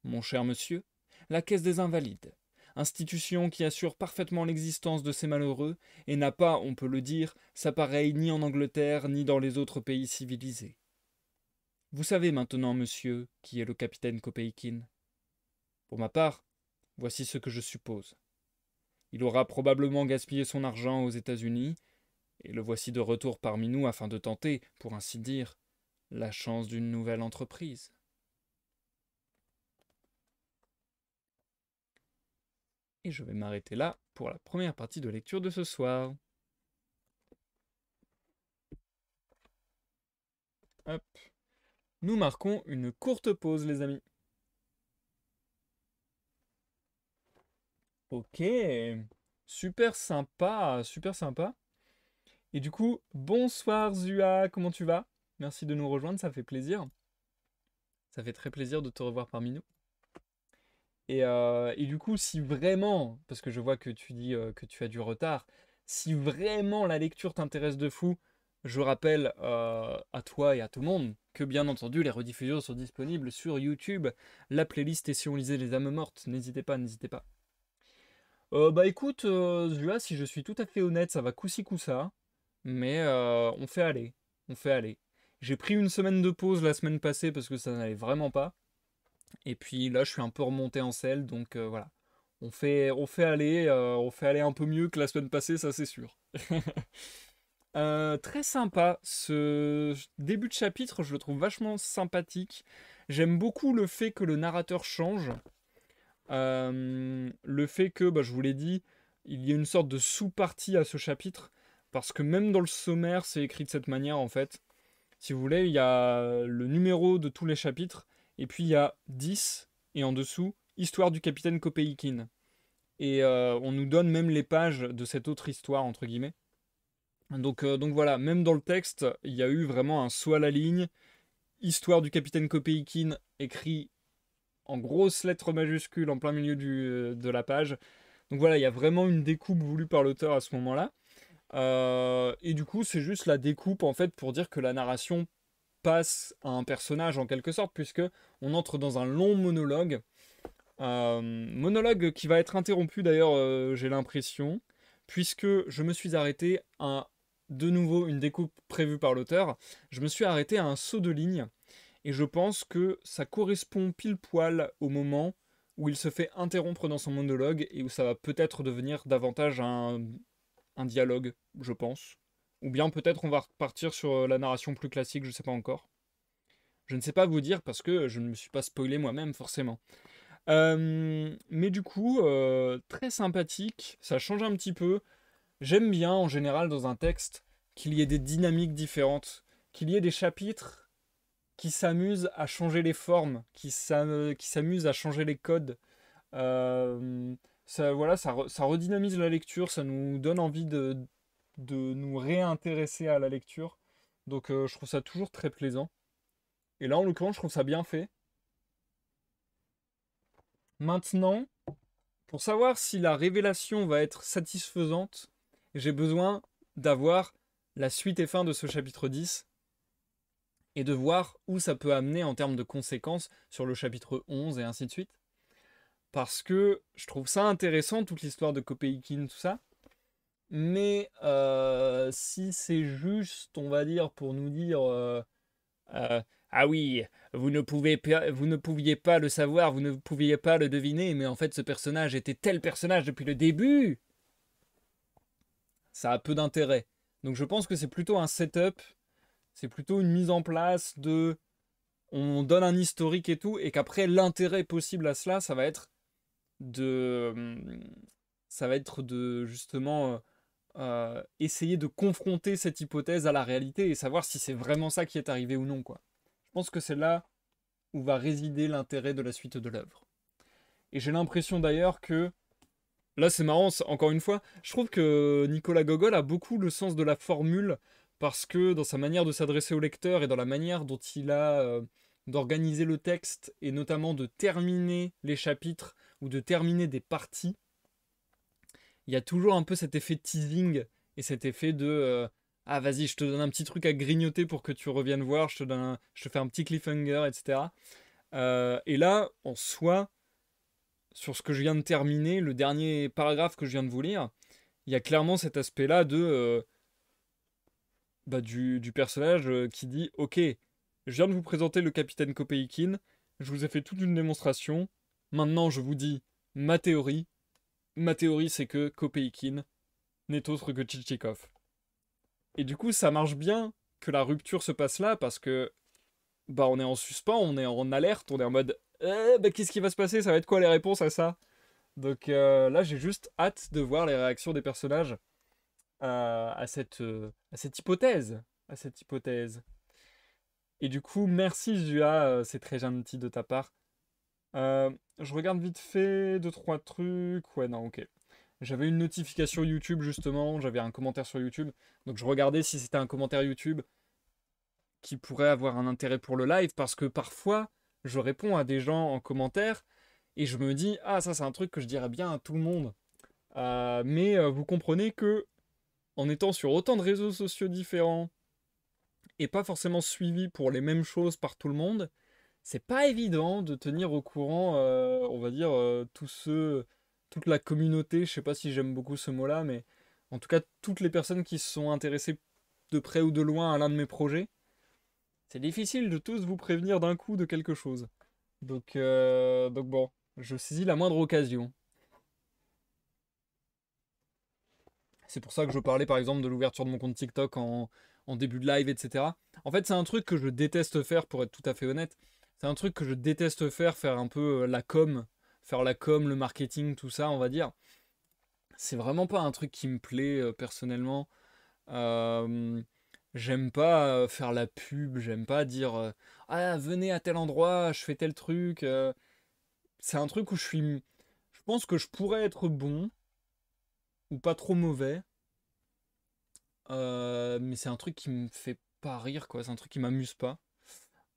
mon cher monsieur, la Caisse des Invalides, institution qui assure parfaitement l'existence de ces malheureux et n'a pas, on peut le dire, sa pareille ni en Angleterre ni dans les autres pays civilisés. Vous savez maintenant, monsieur, qui est le capitaine Kopeikin. Pour ma part, voici ce que je suppose. Il aura probablement gaspillé son argent aux États-Unis, et le voici de retour parmi nous afin de tenter, pour ainsi dire, la chance d'une nouvelle entreprise. Et je vais m'arrêter là pour la première partie de lecture de ce soir. Hop. Nous marquons une courte pause, les amis. Ok, super sympa, super sympa. Et du coup, bonsoir Zua, comment tu vas? Merci de nous rejoindre, ça fait plaisir. Ça fait très plaisir de te revoir parmi nous. Et du coup, si vraiment, parce que je vois que tu dis que tu as du retard, si vraiment la lecture t'intéresse de fou, je rappelle à toi et à tout le monde que bien entendu les rediffusions sont disponibles sur YouTube, la playlist et si on lisait les âmes mortes, n'hésitez pas, n'hésitez pas. Bah écoute, Zua, si je suis tout à fait honnête, ça va coup-ci coup-ça, mais on fait aller, on fait aller. J'ai pris une semaine de pause la semaine passée parce que ça n'allait vraiment pas. Et puis là, je suis un peu remonté en selle, donc voilà. On fait aller un peu mieux que la semaine passée, ça c'est sûr. Très sympa, ce début de chapitre, je le trouve vachement sympathique. J'aime beaucoup le fait que le narrateur change. Le fait que, bah, je vous l'ai dit, il y a une sorte de sous-partie à ce chapitre, parce que même dans le sommaire, c'est écrit de cette manière en fait. Si vous voulez, il y a le numéro de tous les chapitres, et puis il y a 10, et en dessous, Histoire du capitaine Kopeikin. Et on nous donne même les pages de cette autre histoire, entre guillemets. Donc voilà, même dans le texte, il y a eu vraiment un saut à la ligne. Histoire du capitaine Kopeikin, écrit en grosses lettres majuscules en plein milieu de la page. Donc voilà, il y a vraiment une découpe voulue par l'auteur à ce moment-là. Et du coup, c'est juste la découpe en fait pour dire que la narration passe à un personnage en quelque sorte, puisque on entre dans un long monologue. Monologue qui va être interrompu d'ailleurs, j'ai l'impression, puisque je me suis arrêté à de nouveau une découpe prévue par l'auteur. Je me suis arrêté à un saut de ligne, et je pense que ça correspond pile poil au moment où il se fait interrompre dans son monologue et où ça va peut-être devenir davantage un dialogue, je pense. Ou bien peut-être on va repartir sur la narration plus classique, je sais pas encore. Je ne sais pas vous dire parce que je ne me suis pas spoilé moi-même forcément. Mais du coup, très sympathique, ça change un petit peu. J'aime bien en général dans un texte qu'il y ait des dynamiques différentes, qu'il y ait des chapitres qui s'amusent à changer les formes, qui s'amusent à changer les codes. Ça, voilà, ça redynamise la lecture, ça nous donne envie de nous réintéresser à la lecture. Donc je trouve ça toujours très plaisant. Et là, en l'occurrence, je trouve ça bien fait. Maintenant, pour savoir si la révélation va être satisfaisante, j'ai besoin d'avoir la suite et fin de ce chapitre 10 et de voir où ça peut amener en termes de conséquences sur le chapitre 11 et ainsi de suite. Parce que je trouve ça intéressant, toute l'histoire de Kopeikin, tout ça. Mais si c'est juste, on va dire, pour nous dire ah oui, vous ne pouviez pas le savoir, vous ne pouviez pas le deviner, mais en fait ce personnage était tel personnage depuis le début, ça a peu d'intérêt. Donc je pense que c'est plutôt un setup, c'est plutôt une mise en place de... On donne un historique et tout, et qu'après l'intérêt possible à cela, de... Ça va être de justement essayer de confronter cette hypothèse à la réalité et savoir si c'est vraiment ça qui est arrivé ou non, quoi. Je pense que c'est là où va résider l'intérêt de la suite de l'œuvre. Et j'ai l'impression d'ailleurs que, là c'est marrant, encore une fois, je trouve que Nicolas Gogol a beaucoup le sens de la formule parce que dans sa manière de s'adresser au lecteur et dans la manière dont il a d'organiser le texte et notamment de terminer les chapitres ou de terminer des parties, il y a toujours un peu cet effet teasing et cet effet de ah vas-y, je te donne un petit truc à grignoter pour que tu reviennes voir, je te fais un petit cliffhanger, etc. Et là, en soi, sur ce que je viens de terminer, le dernier paragraphe que je viens de vous lire, il y a clairement cet aspect-là de du personnage qui dit ok, je viens de vous présenter le capitaine Kopeikin, je vous ai fait toute une démonstration, maintenant je vous dis ma théorie. Ma théorie c'est que Kopeikin n'est autre que Tchitchikov. Et du coup ça marche bien que la rupture se passe là parce que bah on est en suspens, on est en alerte, on est en mode qu'est-ce qui va se passer, ça va être quoi les réponses à ça. Donc là j'ai juste hâte de voir les réactions des personnages à cette hypothèse. À cette hypothèse. Et du coup, merci Zua, c'est très gentil de ta part. Je regarde vite fait deux trois trucs. Ouais, non, ok. J'avais une notification YouTube justement, j'avais un commentaire sur YouTube. Donc je regardais si c'était un commentaire YouTube qui pourrait avoir un intérêt pour le live parce que parfois je réponds à des gens en commentaire et je me dis ah ça c'est un truc que je dirais bien à tout le monde. Mais vous comprenez que en étant sur autant de réseaux sociaux différents et pas forcément suivi pour les mêmes choses par tout le monde, c'est pas évident de tenir au courant, on va dire, toute la communauté, je sais pas si j'aime beaucoup ce mot-là, mais en tout cas toutes les personnes qui se sont intéressées de près ou de loin à l'un de mes projets. C'est difficile de tous vous prévenir d'un coup de quelque chose. Donc bon, je saisis la moindre occasion. C'est pour ça que je parlais par exemple de l'ouverture de mon compte TikTok en début de live, etc. En fait, c'est un truc que je déteste faire, pour être tout à fait honnête. C'est un truc que je déteste faire, faire un peu la com, faire la com, le marketing, tout ça, on va dire. C'est vraiment pas un truc qui me plaît personnellement. Euh, J'aime pas faire la pub, j'aime pas dire ah venez à tel endroit, je fais tel truc. C'est un truc où je pense que je pourrais être bon ou pas trop mauvais. Mais c'est un truc qui me fait pas rire, quoi. C'est un truc qui m'amuse pas.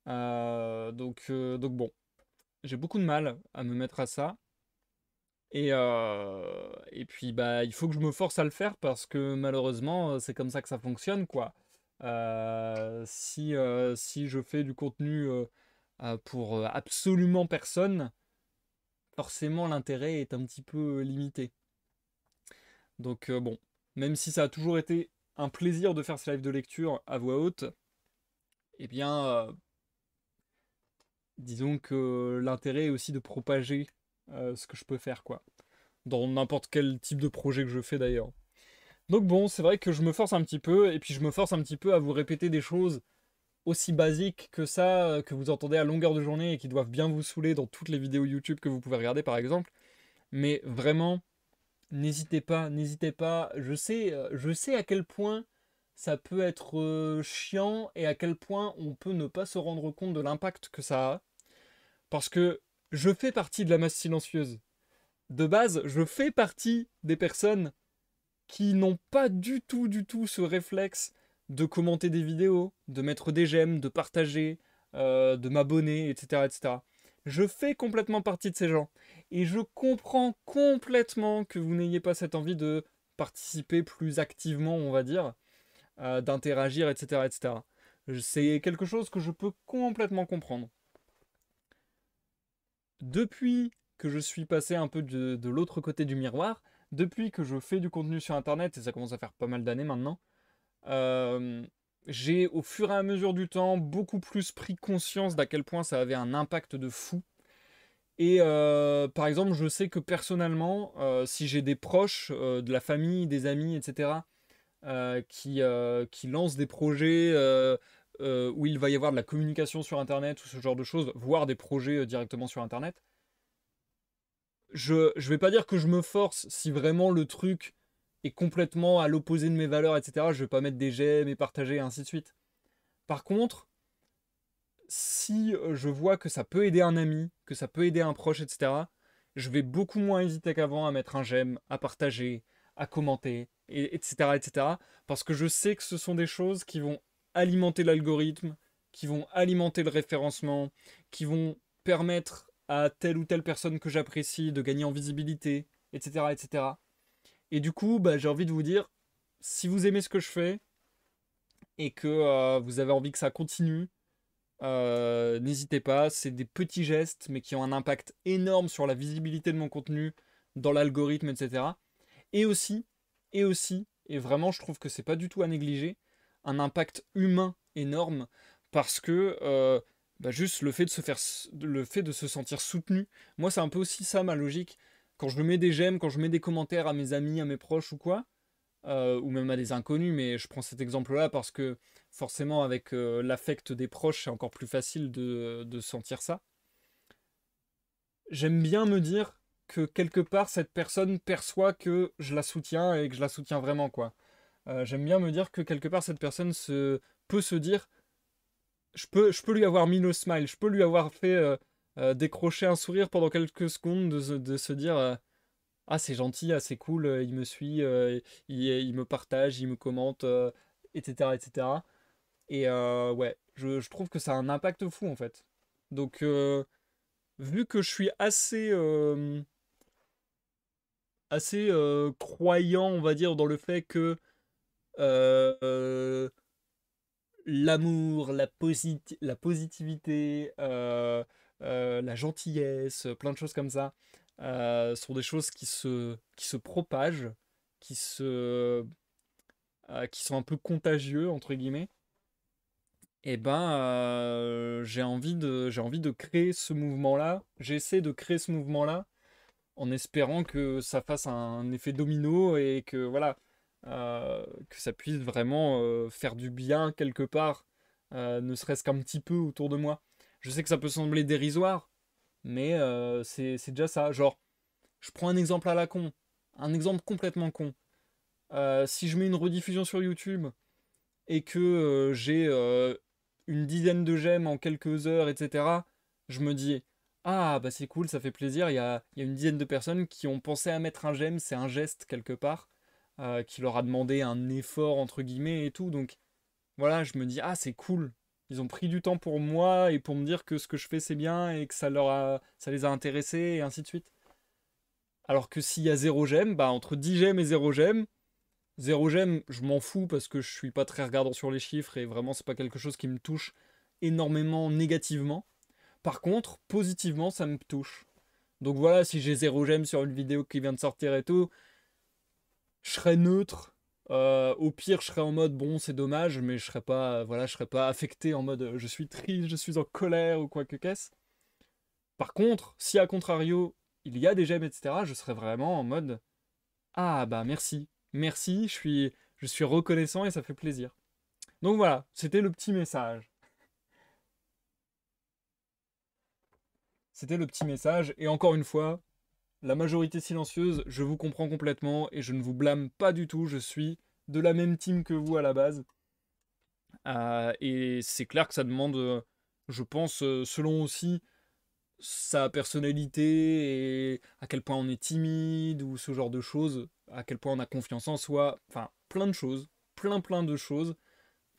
Donc bon, j'ai beaucoup de mal à me mettre à ça. Et puis, bah, il faut que je me force à le faire parce que malheureusement, c'est comme ça que ça fonctionne, quoi. Si je fais du contenu pour absolument personne, forcément l'intérêt est un petit peu limité. Donc bon, même si ça a toujours été un plaisir de faire ces lives de lecture à voix haute, eh bien, disons que l'intérêt est aussi de propager ce que je peux faire, quoi. Dans n'importe quel type de projet que je fais d'ailleurs. Donc bon, c'est vrai que je me force un petit peu, et puis je me force un petit peu à vous répéter des choses aussi basiques que ça, que vous entendez à longueur de journée et qui doivent bien vous saouler dans toutes les vidéos YouTube que vous pouvez regarder par exemple. Mais vraiment, n'hésitez pas, n'hésitez pas. Je sais à quel point ça peut être chiant et à quel point on peut ne pas se rendre compte de l'impact que ça a. Parce que je fais partie de la masse silencieuse. De base, je fais partie des personnes qui n'ont pas du tout ce réflexe de commenter des vidéos, de mettre des j'aime, de partager, de m'abonner, etc., etc. Je fais complètement partie de ces gens. Et je comprends complètement que vous n'ayez pas cette envie de participer plus activement, on va dire, d'interagir, etc., etc. C'est quelque chose que je peux complètement comprendre. Depuis que je suis passé un peu de l'autre côté du miroir, depuis que je fais du contenu sur Internet, et ça commence à faire pas mal d'années maintenant, euh, j'ai au fur et à mesure du temps beaucoup plus pris conscience d'à quel point ça avait un impact de fou. Et par exemple, je sais que personnellement, si j'ai des proches, de la famille, des amis, etc., qui lancent des projets où il va y avoir de la communication sur Internet ou ce genre de choses, voire des projets directement sur Internet, je vais pas dire que je me force si vraiment le truc est complètement à l'opposé de mes valeurs, etc. Je vais pas mettre des j'aime et partager et ainsi de suite. Par contre, si je vois que ça peut aider un ami, que ça peut aider un proche, etc., je vais beaucoup moins hésiter qu'avant à mettre un j'aime, à partager, à commenter, etc., etc. Parce que je sais que ce sont des choses qui vont alimenter l'algorithme, qui vont alimenter le référencement, qui vont permettre à telle ou telle personne que j'apprécie de gagner en visibilité, etc., etc. Et du coup, bah, j'ai envie de vous dire, si vous aimez ce que je fais et que vous avez envie que ça continue, n'hésitez pas. C'est des petits gestes, mais qui ont un impact énorme sur la visibilité de mon contenu, dans l'algorithme, etc. Et aussi, et vraiment, je trouve que c'est pas du tout à négliger, un impact humain énorme parce que bah, juste le fait de le fait de se sentir soutenu, moi c'est un peu aussi ça ma logique. Quand je mets des j'aime, quand je mets des commentaires à mes amis, à mes proches ou quoi, ou même à des inconnus, mais je prends cet exemple-là parce que forcément avec l'affect des proches, c'est encore plus facile de sentir ça. J'aime bien me dire que quelque part cette personne perçoit que je la soutiens et que je la soutiens vraiment quoi. J'aime bien me dire que quelque part cette personne peut se dire je peux lui avoir mis le smile, je peux lui avoir fait décrocher un sourire pendant quelques secondes de se dire ah c'est gentil, ah c'est cool, il me suit, il me partage, il me commente, etc. etc. Et ouais, je trouve que ça a un impact fou en fait. Donc vu que je suis assez croyant, on va dire, dans le fait que euh, euh, l'amour, la positivité, la gentillesse, plein de choses comme ça, sont des choses qui se propagent, qui se, qui sont un peu contagieux, entre guillemets. Et ben, j'ai envie de créer ce mouvement-là. J'essaie de créer ce mouvement-là en espérant que ça fasse un effet domino et que voilà, que ça puisse vraiment faire du bien quelque part, ne serait-ce qu'un petit peu autour de moi. Je sais que ça peut sembler dérisoire, mais c'est déjà ça. Genre, je prends un exemple à la con, un exemple complètement con. Si je mets une rediffusion sur YouTube et que j'ai une dizaine de j'aime en quelques heures, etc., je me dis, ah bah c'est cool, ça fait plaisir, il y a une dizaine de personnes qui ont pensé à mettre un j'aime, c'est un geste quelque part, qui leur a demandé un effort entre guillemets et tout, donc voilà, je me dis, ah c'est cool, ils ont pris du temps pour moi et pour me dire que ce que je fais c'est bien et que ça les a intéressés et ainsi de suite. Alors que s'il y a zéro j'aime, bah entre 10 j'aime et zéro j'aime, zéro j'aime, je m'en fous parce que je suis pas très regardant sur les chiffres et vraiment c'est pas quelque chose qui me touche énormément négativement. Par contre, positivement, ça me touche. Donc voilà, si j'ai zéro j'aime sur une vidéo qui vient de sortir et tout, je serais neutre. Au pire, je serais en mode bon, c'est dommage, mais je serais pas, voilà, je serais pas affecté en mode je suis triste, je suis en colère ou quoi que qu'est-ce. Par contre, si à contrario il y a des j'aime, etc., je serais vraiment en mode ah bah merci, merci, je suis reconnaissant et ça fait plaisir. Donc voilà, c'était le petit message. C'était le petit message. Et encore une fois, la majorité silencieuse, je vous comprends complètement et je ne vous blâme pas du tout. Je suis de la même team que vous à la base. Et c'est clair que ça demande, je pense, selon aussi sa personnalité et à quel point on est timide ou ce genre de choses, à quel point on a confiance en soi, enfin plein de choses, plein de choses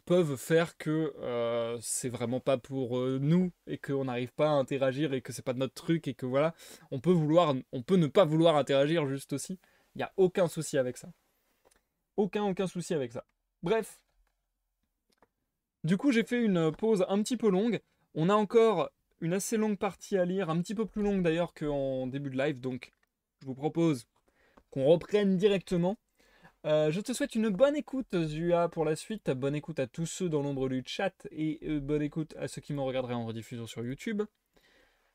peuvent faire que c'est vraiment pas pour nous et qu'on n'arrive pas à interagir et que c'est pas notre truc et que voilà, on peut ne pas vouloir interagir juste aussi. Il n'y a aucun souci avec ça. Aucun souci avec ça. Bref, du coup j'ai fait une pause un petit peu longue. On a encore une assez longue partie à lire, un petit peu plus longue d'ailleurs qu'en début de live, donc je vous propose qu'on reprenne directement. Je te souhaite une bonne écoute, Zua, pour la suite. Bonne écoute à tous ceux dans l'ombre du chat et bonne écoute à ceux qui me regarderaient en rediffusion sur YouTube.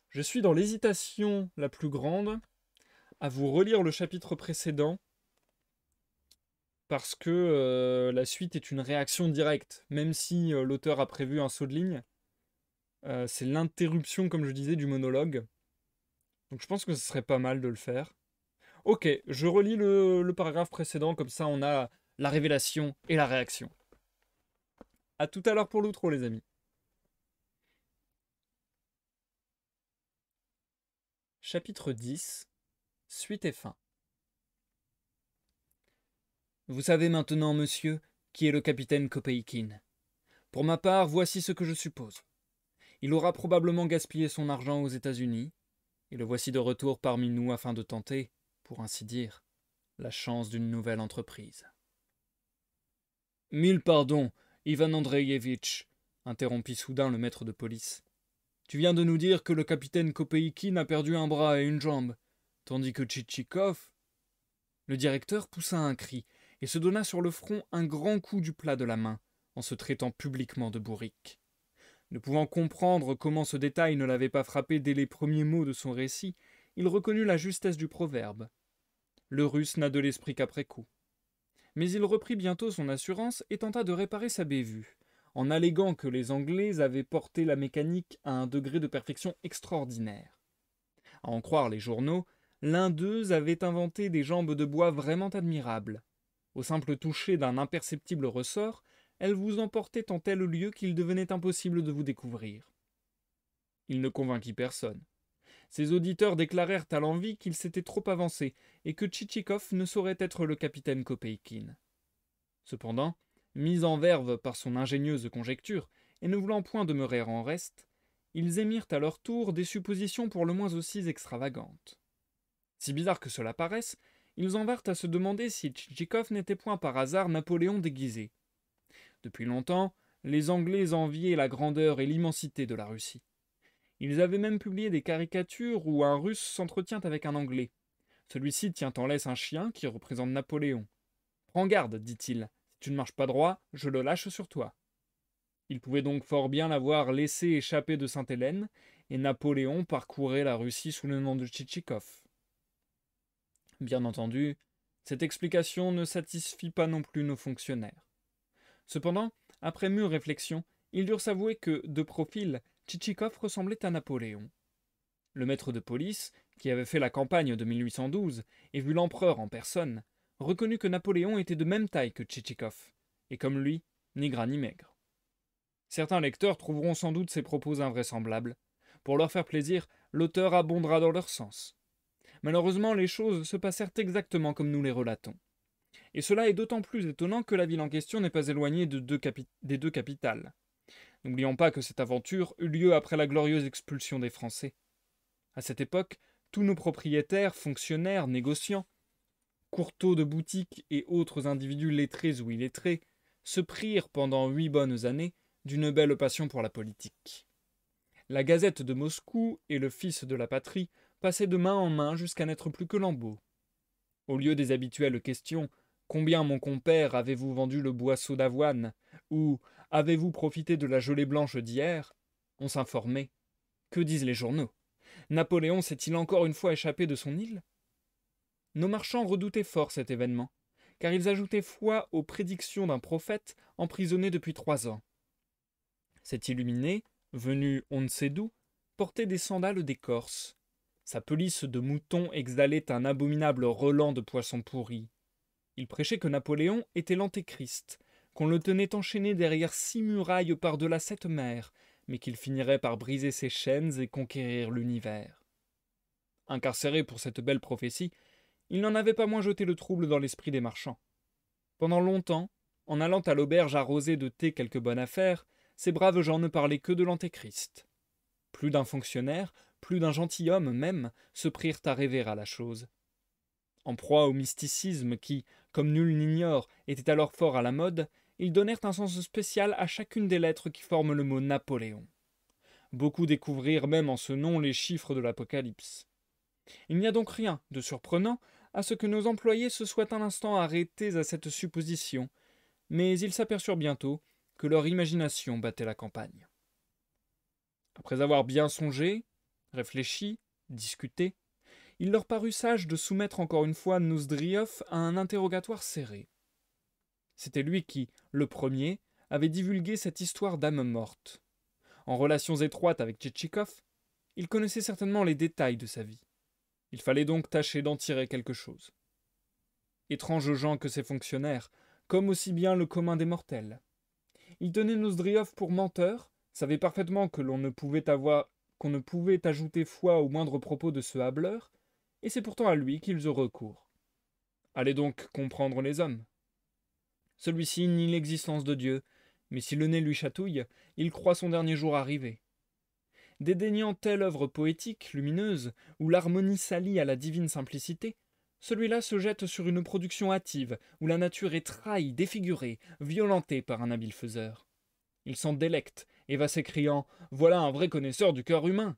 Je suis dans l'hésitation la plus grande à vous relire le chapitre précédent parce que la suite est une réaction directe. Même si l'auteur a prévu un saut de ligne, c'est l'interruption, comme je disais, du monologue. Donc je pense que ce serait pas mal de le faire. Ok, je relis le paragraphe précédent, comme ça on a la révélation et la réaction. A tout à l'heure pour l'outro, les amis. Chapitre 10. Suite et fin. Vous savez maintenant, monsieur, qui est le capitaine Kopeikin. Pour ma part, voici ce que je suppose. Il aura probablement gaspillé son argent aux États-Unis, et le voici de retour parmi nous afin de tenter, pour ainsi dire, la chance d'une nouvelle entreprise. Mille pardons, Ivan Andreevitch, interrompit soudain le maître de police. Tu viens de nous dire que le capitaine Kopeikin a perdu un bras et une jambe, tandis que Tchitchikov... Le directeur poussa un cri et se donna sur le front un grand coup du plat de la main, en se traitant publiquement de bourrique. Ne pouvant comprendre comment ce détail ne l'avait pas frappé dès les premiers mots de son récit, il reconnut la justesse du proverbe. Le Russe n'a de l'esprit qu'après coup. Mais il reprit bientôt son assurance et tenta de réparer sa bévue, en alléguant que les Anglais avaient porté la mécanique à un degré de perfection extraordinaire. À en croire les journaux, l'un d'eux avait inventé des jambes de bois vraiment admirables. Au simple toucher d'un imperceptible ressort, elles vous emportaient en tel lieu qu'il devenait impossible de vous découvrir. Il ne convainquit personne. Ses auditeurs déclarèrent à l'envi qu'il s'était trop avancé et que Tchitchikov ne saurait être le capitaine Kopeikin. Cependant, mis en verve par son ingénieuse conjecture et ne voulant point demeurer en reste, ils émirent à leur tour des suppositions pour le moins aussi extravagantes. Si bizarre que cela paraisse, ils en vinrent à se demander si Tchitchikov n'était point par hasard Napoléon déguisé. Depuis longtemps, les Anglais enviaient la grandeur et l'immensité de la Russie. Ils avaient même publié des caricatures où un Russe s'entretient avec un Anglais. Celui-ci tient en laisse un chien qui représente Napoléon. « Prends garde, dit-il, si tu ne marches pas droit, je le lâche sur toi. » Il pouvait donc fort bien l'avoir laissé échapper de Sainte-Hélène, et Napoléon parcourait la Russie sous le nom de Tchitchikov. Bien entendu, cette explication ne satisfit pas non plus nos fonctionnaires. Cependant, après mûre réflexion, ils durent s'avouer que, de profil, Tchitchikov ressemblait à Napoléon. Le maître de police, qui avait fait la campagne de 1812 et vu l'empereur en personne, reconnut que Napoléon était de même taille que Tchitchikov, et comme lui, ni gras ni maigre. Certains lecteurs trouveront sans doute ces propos invraisemblables. Pour leur faire plaisir, l'auteur abondera dans leur sens. Malheureusement, les choses se passèrent exactement comme nous les relatons. Et cela est d'autant plus étonnant que la ville en question n'est pas éloignée des deux capitales. N'oublions pas que cette aventure eut lieu après la glorieuse expulsion des Français. À cette époque, tous nos propriétaires, fonctionnaires, négociants, courteaux de boutiques et autres individus lettrés ou illettrés se prirent pendant 8 bonnes années d'une belle passion pour la politique. La Gazette de Moscou et le Fils de la patrie passaient de main en main jusqu'à n'être plus que lambeaux. Au lieu des habituelles questions « Combien, mon compère, avez-vous vendu le boisseau d'avoine ?» ou « Avez-vous profité de la gelée blanche d'hier ?» on s'informait. Que disent les journaux? Napoléon s'est-il encore une fois échappé de son île? Nos marchands redoutaient fort cet événement, car ils ajoutaient foi aux prédictions d'un prophète emprisonné depuis 3 ans. Cet illuminé, venu on ne sait d'où, portait des sandales d'écorce. Sa pelisse de mouton exhalait un abominable relent de poisson pourri. Il prêchait que Napoléon était l'antéchrist, qu'on le tenait enchaîné derrière 6 murailles par-delà 7 mers, mais qu'il finirait par briser ses chaînes et conquérir l'univers. Incarcéré pour cette belle prophétie, il n'en avait pas moins jeté le trouble dans l'esprit des marchands. Pendant longtemps, en allant à l'auberge arroser de thé quelques bonnes affaires, ces braves gens ne parlaient que de l'antéchrist. Plus d'un fonctionnaire, plus d'un gentilhomme même, se prirent à rêver à la chose. En proie au mysticisme qui, comme nul n'ignore, était alors fort à la mode, ils donnèrent un sens spécial à chacune des lettres qui forment le mot Napoléon. Beaucoup découvrirent même en ce nom les chiffres de l'Apocalypse. Il n'y a donc rien de surprenant à ce que nos employés se soient un instant arrêtés à cette supposition, mais ils s'aperçurent bientôt que leur imagination battait la campagne. Après avoir bien songé, réfléchi, discuté, il leur parut sage de soumettre encore une fois Nozdrioff à un interrogatoire serré. C'était lui qui, le premier, avait divulgué cette histoire d'âme morte. En relations étroites avec Tchitchikov, il connaissait certainement les détails de sa vie. Il fallait donc tâcher d'en tirer quelque chose. Étranges gens que ces fonctionnaires, comme aussi bien le commun des mortels. Ils tenaient Nozdrioff pour menteur, savaient parfaitement que qu'on ne pouvait ajouter foi au moindre propos de ce hâbleur, et c'est pourtant à lui qu'ils eurent recours. Allez donc comprendre les hommes. Celui-ci nie l'existence de Dieu, mais si le nez lui chatouille, il croit son dernier jour arrivé. Dédaignant telle œuvre poétique, lumineuse, où l'harmonie s'allie à la divine simplicité, celui-là se jette sur une production hâtive, où la nature est trahie, défigurée, violentée par un habile faiseur. Il s'en délecte, et va s'écriant « Voilà un vrai connaisseur du cœur humain !»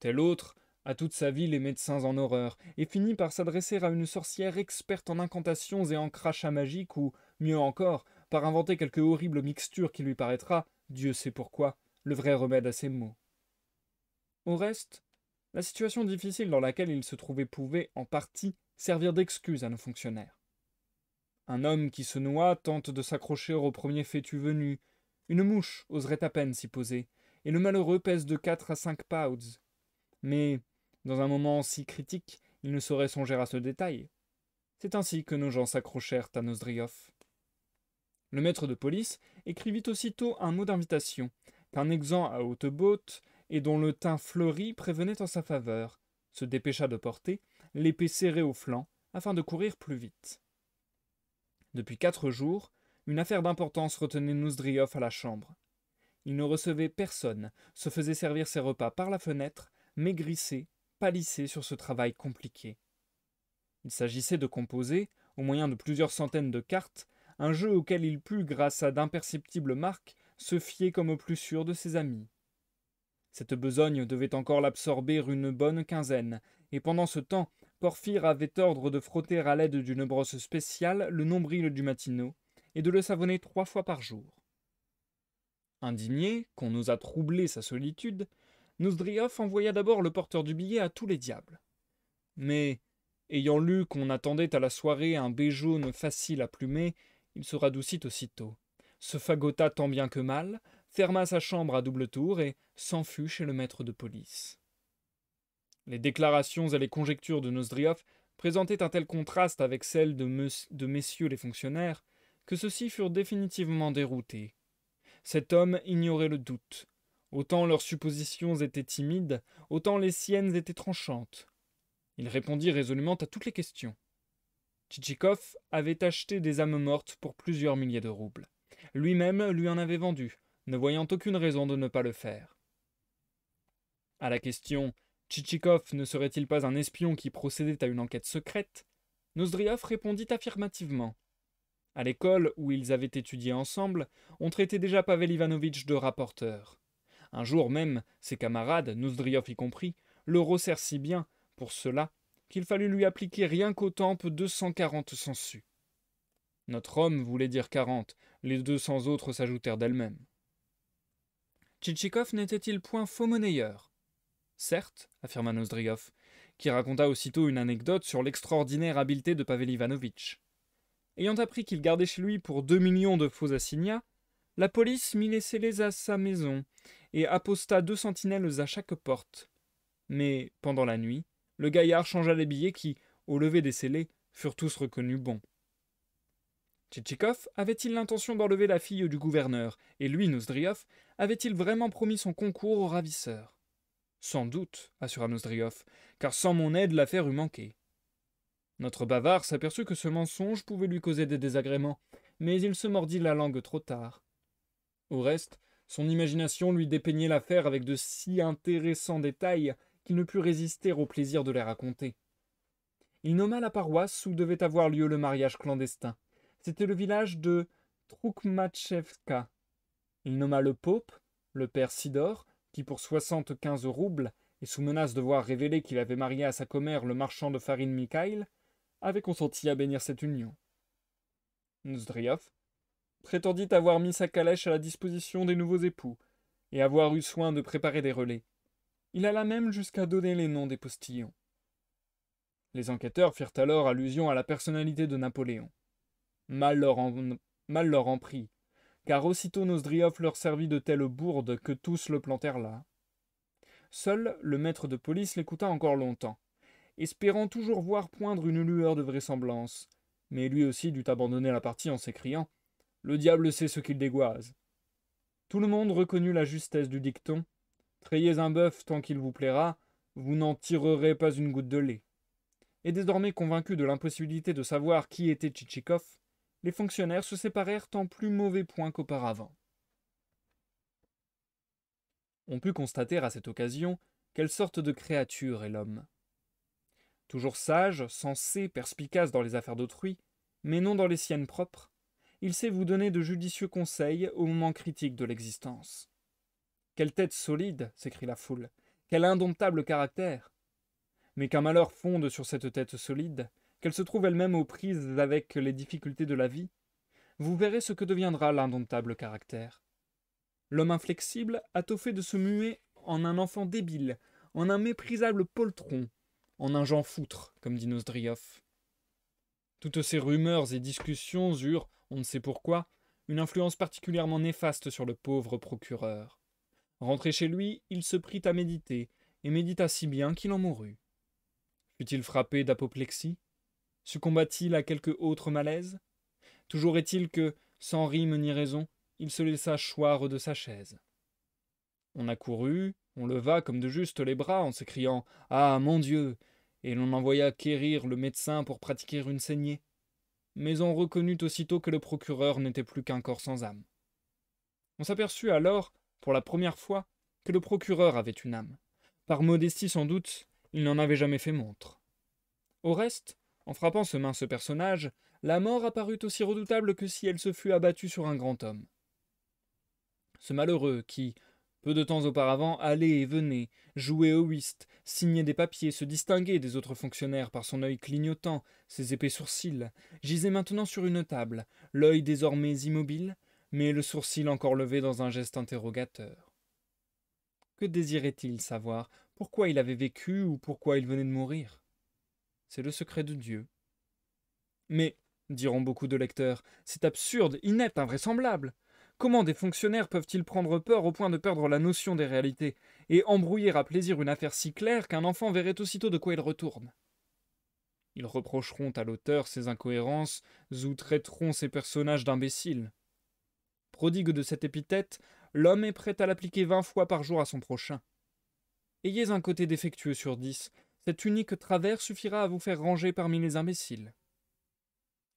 Tel autre a toute sa vie les médecins en horreur, et finit par s'adresser à une sorcière experte en incantations et en crachats magiques, ou, mieux encore, par inventer quelque horrible mixture qui lui paraîtra, Dieu sait pourquoi, le vrai remède à ses maux. Au reste, la situation difficile dans laquelle il se trouvait pouvait, en partie, servir d'excuse à nos fonctionnaires. Un homme qui se noie tente de s'accrocher au premier fétu venu, une mouche oserait à peine s'y poser, et le malheureux pèse de 4 à 5 pounds. Mais, dans un moment si critique, il ne saurait songer à ce détail. C'est ainsi que nos gens s'accrochèrent à Nozdrioff. Le maître de police écrivit aussitôt un mot d'invitation, qu'un exempt à haute botte, et dont le teint fleuri prévenait en sa faveur, se dépêcha de porter, l'épée serrée au flanc, afin de courir plus vite. Depuis 4 jours, une affaire d'importance retenait Nozdrioff à la chambre. Il ne recevait personne, se faisait servir ses repas par la fenêtre, maigrissait, pâlissait sur ce travail compliqué. Il s'agissait de composer, au moyen de plusieurs centaines de cartes, un jeu auquel il put, grâce à d'imperceptibles marques, se fier comme au plus sûr de ses amis. Cette besogne devait encore l'absorber une bonne quinzaine, et pendant ce temps, Porphyre avait ordre de frotter à l'aide d'une brosse spéciale le nombril du matineau, et de le savonner 3 fois par jour. Indigné qu'on osa troubler sa solitude, Nozdrioff envoya d'abord le porteur du billet à tous les diables. Mais, ayant lu qu'on attendait à la soirée un bai jaune facile à plumer, il se radoucit aussitôt, se fagota tant bien que mal, ferma sa chambre à double tour et s'en fut chez le maître de police. Les déclarations et les conjectures de Nozdrioff présentaient un tel contraste avec celles de messieurs les fonctionnaires que ceux-ci furent définitivement déroutés. Cet homme ignorait le doute. Autant leurs suppositions étaient timides, autant les siennes étaient tranchantes. Il répondit résolument à toutes les questions. Tchitchikov avait acheté des âmes mortes pour plusieurs milliers de roubles. Lui-même lui en avait vendu, ne voyant aucune raison de ne pas le faire. À la question « Tchitchikov ne serait-il pas un espion qui procédait à une enquête secrète ?» Nozdrioff répondit affirmativement. À l'école où ils avaient étudié ensemble, on traitait déjà Pavel Ivanovitch de rapporteur. Un jour même, ses camarades, Nozdrioff y compris, le rossèrent si bien, pour cela, qu'il fallut lui appliquer rien qu'au temple 240 sangsues. Notre homme voulait dire 40, les 200 autres s'ajoutèrent d'elles-mêmes. Tchitchikov n'était-il point faux-monnayeur ? Certes, affirma Nozdrioff, qui raconta aussitôt une anecdote sur l'extraordinaire habileté de Pavel Ivanovitch. Ayant appris qu'il gardait chez lui pour 2 millions de faux assignats, la police mit les scellés à sa maison et apposta 2 sentinelles à chaque porte. Mais, pendant la nuit, le gaillard changea les billets qui, au lever des scellés, furent tous reconnus bons. Tchitchikov avait-il l'intention d'enlever la fille du gouverneur, et lui, Nozdrioff, avait-il vraiment promis son concours au ravisseur ? Sans doute, assura Nozdrioff, car sans mon aide l'affaire eût manqué. Notre bavard s'aperçut que ce mensonge pouvait lui causer des désagréments, mais il se mordit la langue trop tard. Au reste, son imagination lui dépeignait l'affaire avec de si intéressants détails qu'il ne put résister au plaisir de les raconter. Il nomma la paroisse où devait avoir lieu le mariage clandestin. C'était le village de Troukmatchevka. Il nomma le pope, le père Sidor, qui pour 75 roubles, et sous menace de voir révéler qu'il avait marié à sa commère le marchand de farine Mikhaïl, avait consenti à bénir cette union. Nozdrioff prétendit avoir mis sa calèche à la disposition des nouveaux époux, et avoir eu soin de préparer des relais. Il alla même jusqu'à donner les noms des postillons. Les enquêteurs firent alors allusion à la personnalité de Napoléon. Mal leur en prit, car aussitôt Nozdrioff leur servit de telle bourde que tous le plantèrent là. Seul le maître de police l'écouta encore longtemps, espérant toujours voir poindre une lueur de vraisemblance, mais lui aussi dut abandonner la partie en s'écriant « Le diable sait ce qu'il dégoise ». Tout le monde reconnut la justesse du dicton « Trayez un bœuf tant qu'il vous plaira, vous n'en tirerez pas une goutte de lait ». Et désormais convaincu de l'impossibilité de savoir qui était Tchitchikov, les fonctionnaires se séparèrent en plus mauvais point qu'auparavant. On put constater à cette occasion quelle sorte de créature est l'homme. Toujours sage, sensé, perspicace dans les affaires d'autrui, mais non dans les siennes propres, il sait vous donner de judicieux conseils au moment critique de l'existence. Quelle tête solide, s'écrie la foule, quel indomptable caractère. Mais qu'un malheur fonde sur cette tête solide, qu'elle se trouve elle-même aux prises avec les difficultés de la vie, vous verrez ce que deviendra l'indomptable caractère. L'homme inflexible a tôt fait de se muer en un enfant débile, en un méprisable poltron, en un Jean Foutre, comme dit Nozdrioff. Toutes ces rumeurs et discussions eurent, on ne sait pourquoi, une influence particulièrement néfaste sur le pauvre procureur. Rentré chez lui, il se prit à méditer, et médita si bien qu'il en mourut. Fut-il frappé d'apoplexie? Succomba-t-il à quelque autre malaise? Toujours est-il que, sans rime ni raison, il se laissa choir de sa chaise. On accourut, on leva comme de juste les bras en s'écriant « Ah, mon Dieu !» et l'on envoya quérir le médecin pour pratiquer une saignée. Mais on reconnut aussitôt que le procureur n'était plus qu'un corps sans âme. On s'aperçut alors, pour la première fois, que le procureur avait une âme. Par modestie sans doute, il n'en avait jamais fait montre. Au reste, en frappant ce mince personnage, la mort apparut aussi redoutable que si elle se fût abattue sur un grand homme. Ce malheureux qui, peu de temps auparavant, allait et venait, jouait au whist, signait des papiers, se distinguait des autres fonctionnaires par son œil clignotant, ses épais sourcils, gisait maintenant sur une table, l'œil désormais immobile, mais le sourcil encore levé dans un geste interrogateur. Que désirait-il savoir? Pourquoi il avait vécu ou pourquoi il venait de mourir? C'est le secret de Dieu. Mais, diront beaucoup de lecteurs, c'est absurde, inepte, invraisemblable. Comment des fonctionnaires peuvent-ils prendre peur au point de perdre la notion des réalités, et embrouiller à plaisir une affaire si claire qu'un enfant verrait aussitôt de quoi il retourne? Ils reprocheront à l'auteur ses incohérences ou traiteront ses personnages d'imbéciles. Prodigue de cette épithète, l'homme est prêt à l'appliquer 20 fois par jour à son prochain. Ayez un côté défectueux sur 10, cet unique travers suffira à vous faire ranger parmi les imbéciles.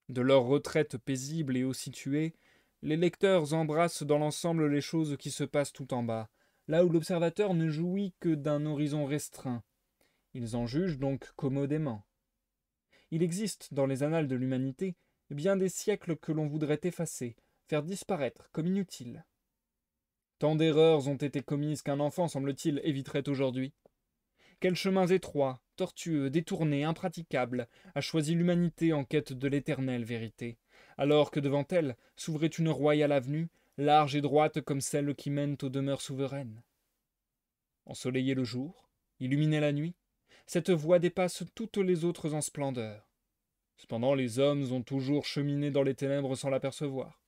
De leur retraite paisible et haut située, les lecteurs embrassent dans l'ensemble les choses qui se passent tout en bas, là où l'observateur ne jouit que d'un horizon restreint. Ils en jugent donc commodément. Il existe, dans les annales de l'humanité, bien des siècles que l'on voudrait effacer, faire disparaître comme inutiles. Tant d'erreurs ont été commises qu'un enfant, semble-t-il, éviterait aujourd'hui. Quels chemins étroits, tortueux, détournés, impraticables, a choisi l'humanité en quête de l'éternelle vérité, alors que devant elle s'ouvrait une royale avenue, large et droite comme celles qui mènent aux demeures souveraines. Ensoleillait le jour, illuminait la nuit, cette voie dépasse toutes les autres en splendeur. Cependant les hommes ont toujours cheminé dans les ténèbres sans l'apercevoir.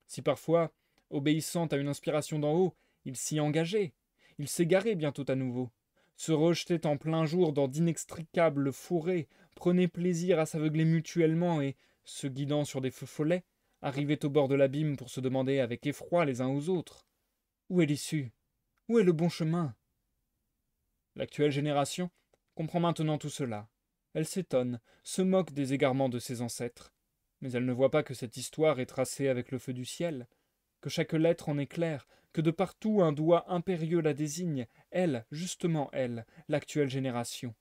Si parfois, obéissant à une inspiration d'en haut, ils s'y engageaient, ils s'égaraient bientôt à nouveau, se rejetaient en plein jour dans d'inextricables fourrés, prenaient plaisir à s'aveugler mutuellement et, se guidant sur des feux follets, arrivaient au bord de l'abîme pour se demander avec effroi les uns aux autres: où est l'issue? Où est le bon chemin? L'actuelle génération comprend maintenant tout cela. Elle s'étonne, se moque des égarements de ses ancêtres, mais elle ne voit pas que cette histoire est tracée avec le feu du ciel, que chaque lettre en est claire, que de partout un doigt impérieux la désigne, elle, justement elle, l'actuelle génération.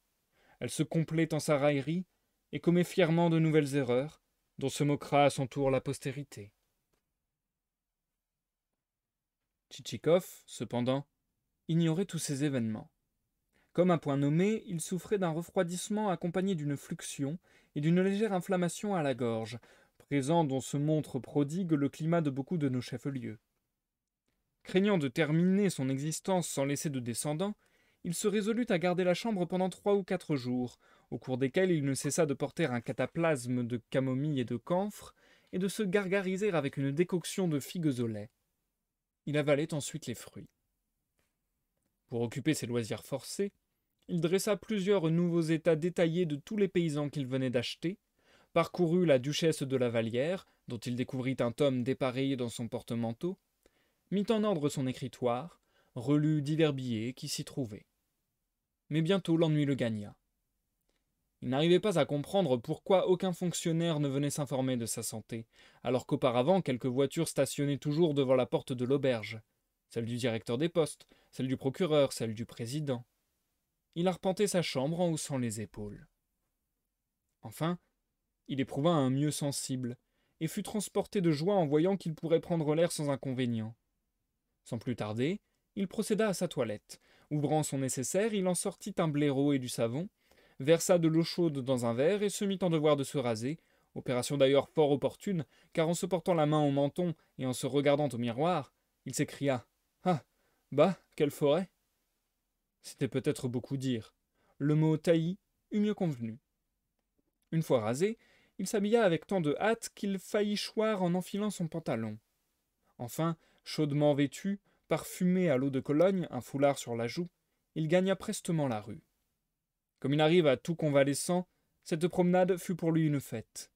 Elle se complaît en sa raillerie et commet fièrement de nouvelles erreurs, dont se moquera à son tour la postérité. Tchitchikov, cependant, ignorait tous ces événements. Comme à point nommé, il souffrait d'un refroidissement accompagné d'une fluxion et d'une légère inflammation à la gorge, présent dont se montre prodigue le climat de beaucoup de nos chefs-lieux. Craignant de terminer son existence sans laisser de descendants, il se résolut à garder la chambre pendant 3 ou 4 jours, au cours desquels il ne cessa de porter un cataplasme de camomille et de camphre, et de se gargariser avec une décoction de figues au lait. Il avalait ensuite les fruits. Pour occuper ses loisirs forcés, il dressa plusieurs nouveaux états détaillés de tous les paysans qu'il venait d'acheter, parcourut la duchesse de la Vallière, dont il découvrit un tome dépareillé dans son porte-manteau, mit en ordre son écritoire, relut divers billets qui s'y trouvaient. Mais bientôt l'ennui le gagna. Il n'arrivait pas à comprendre pourquoi aucun fonctionnaire ne venait s'informer de sa santé, alors qu'auparavant quelques voitures stationnaient toujours devant la porte de l'auberge. Celle du directeur des postes, celle du procureur, celle du président. Il arpentait sa chambre en haussant les épaules. Enfin, il éprouva un mieux sensible, et fut transporté de joie en voyant qu'il pourrait prendre l'air sans inconvénient. Sans plus tarder, il procéda à sa toilette. Ouvrant son nécessaire, il en sortit un blaireau et du savon, versa de l'eau chaude dans un verre et se mit en devoir de se raser, opération d'ailleurs fort opportune, car en se portant la main au menton et en se regardant au miroir, il s'écria « Ah, bah, quelle forêt !» C'était peut-être beaucoup dire. Le mot taillis eût mieux convenu. Une fois rasé, il s'habilla avec tant de hâte qu'il faillit choir en enfilant son pantalon. Enfin, chaudement vêtu, parfumé à l'eau de Cologne, un foulard sur la joue, il gagna prestement la rue. Comme il arrive à tout convalescent, cette promenade fut pour lui une fête.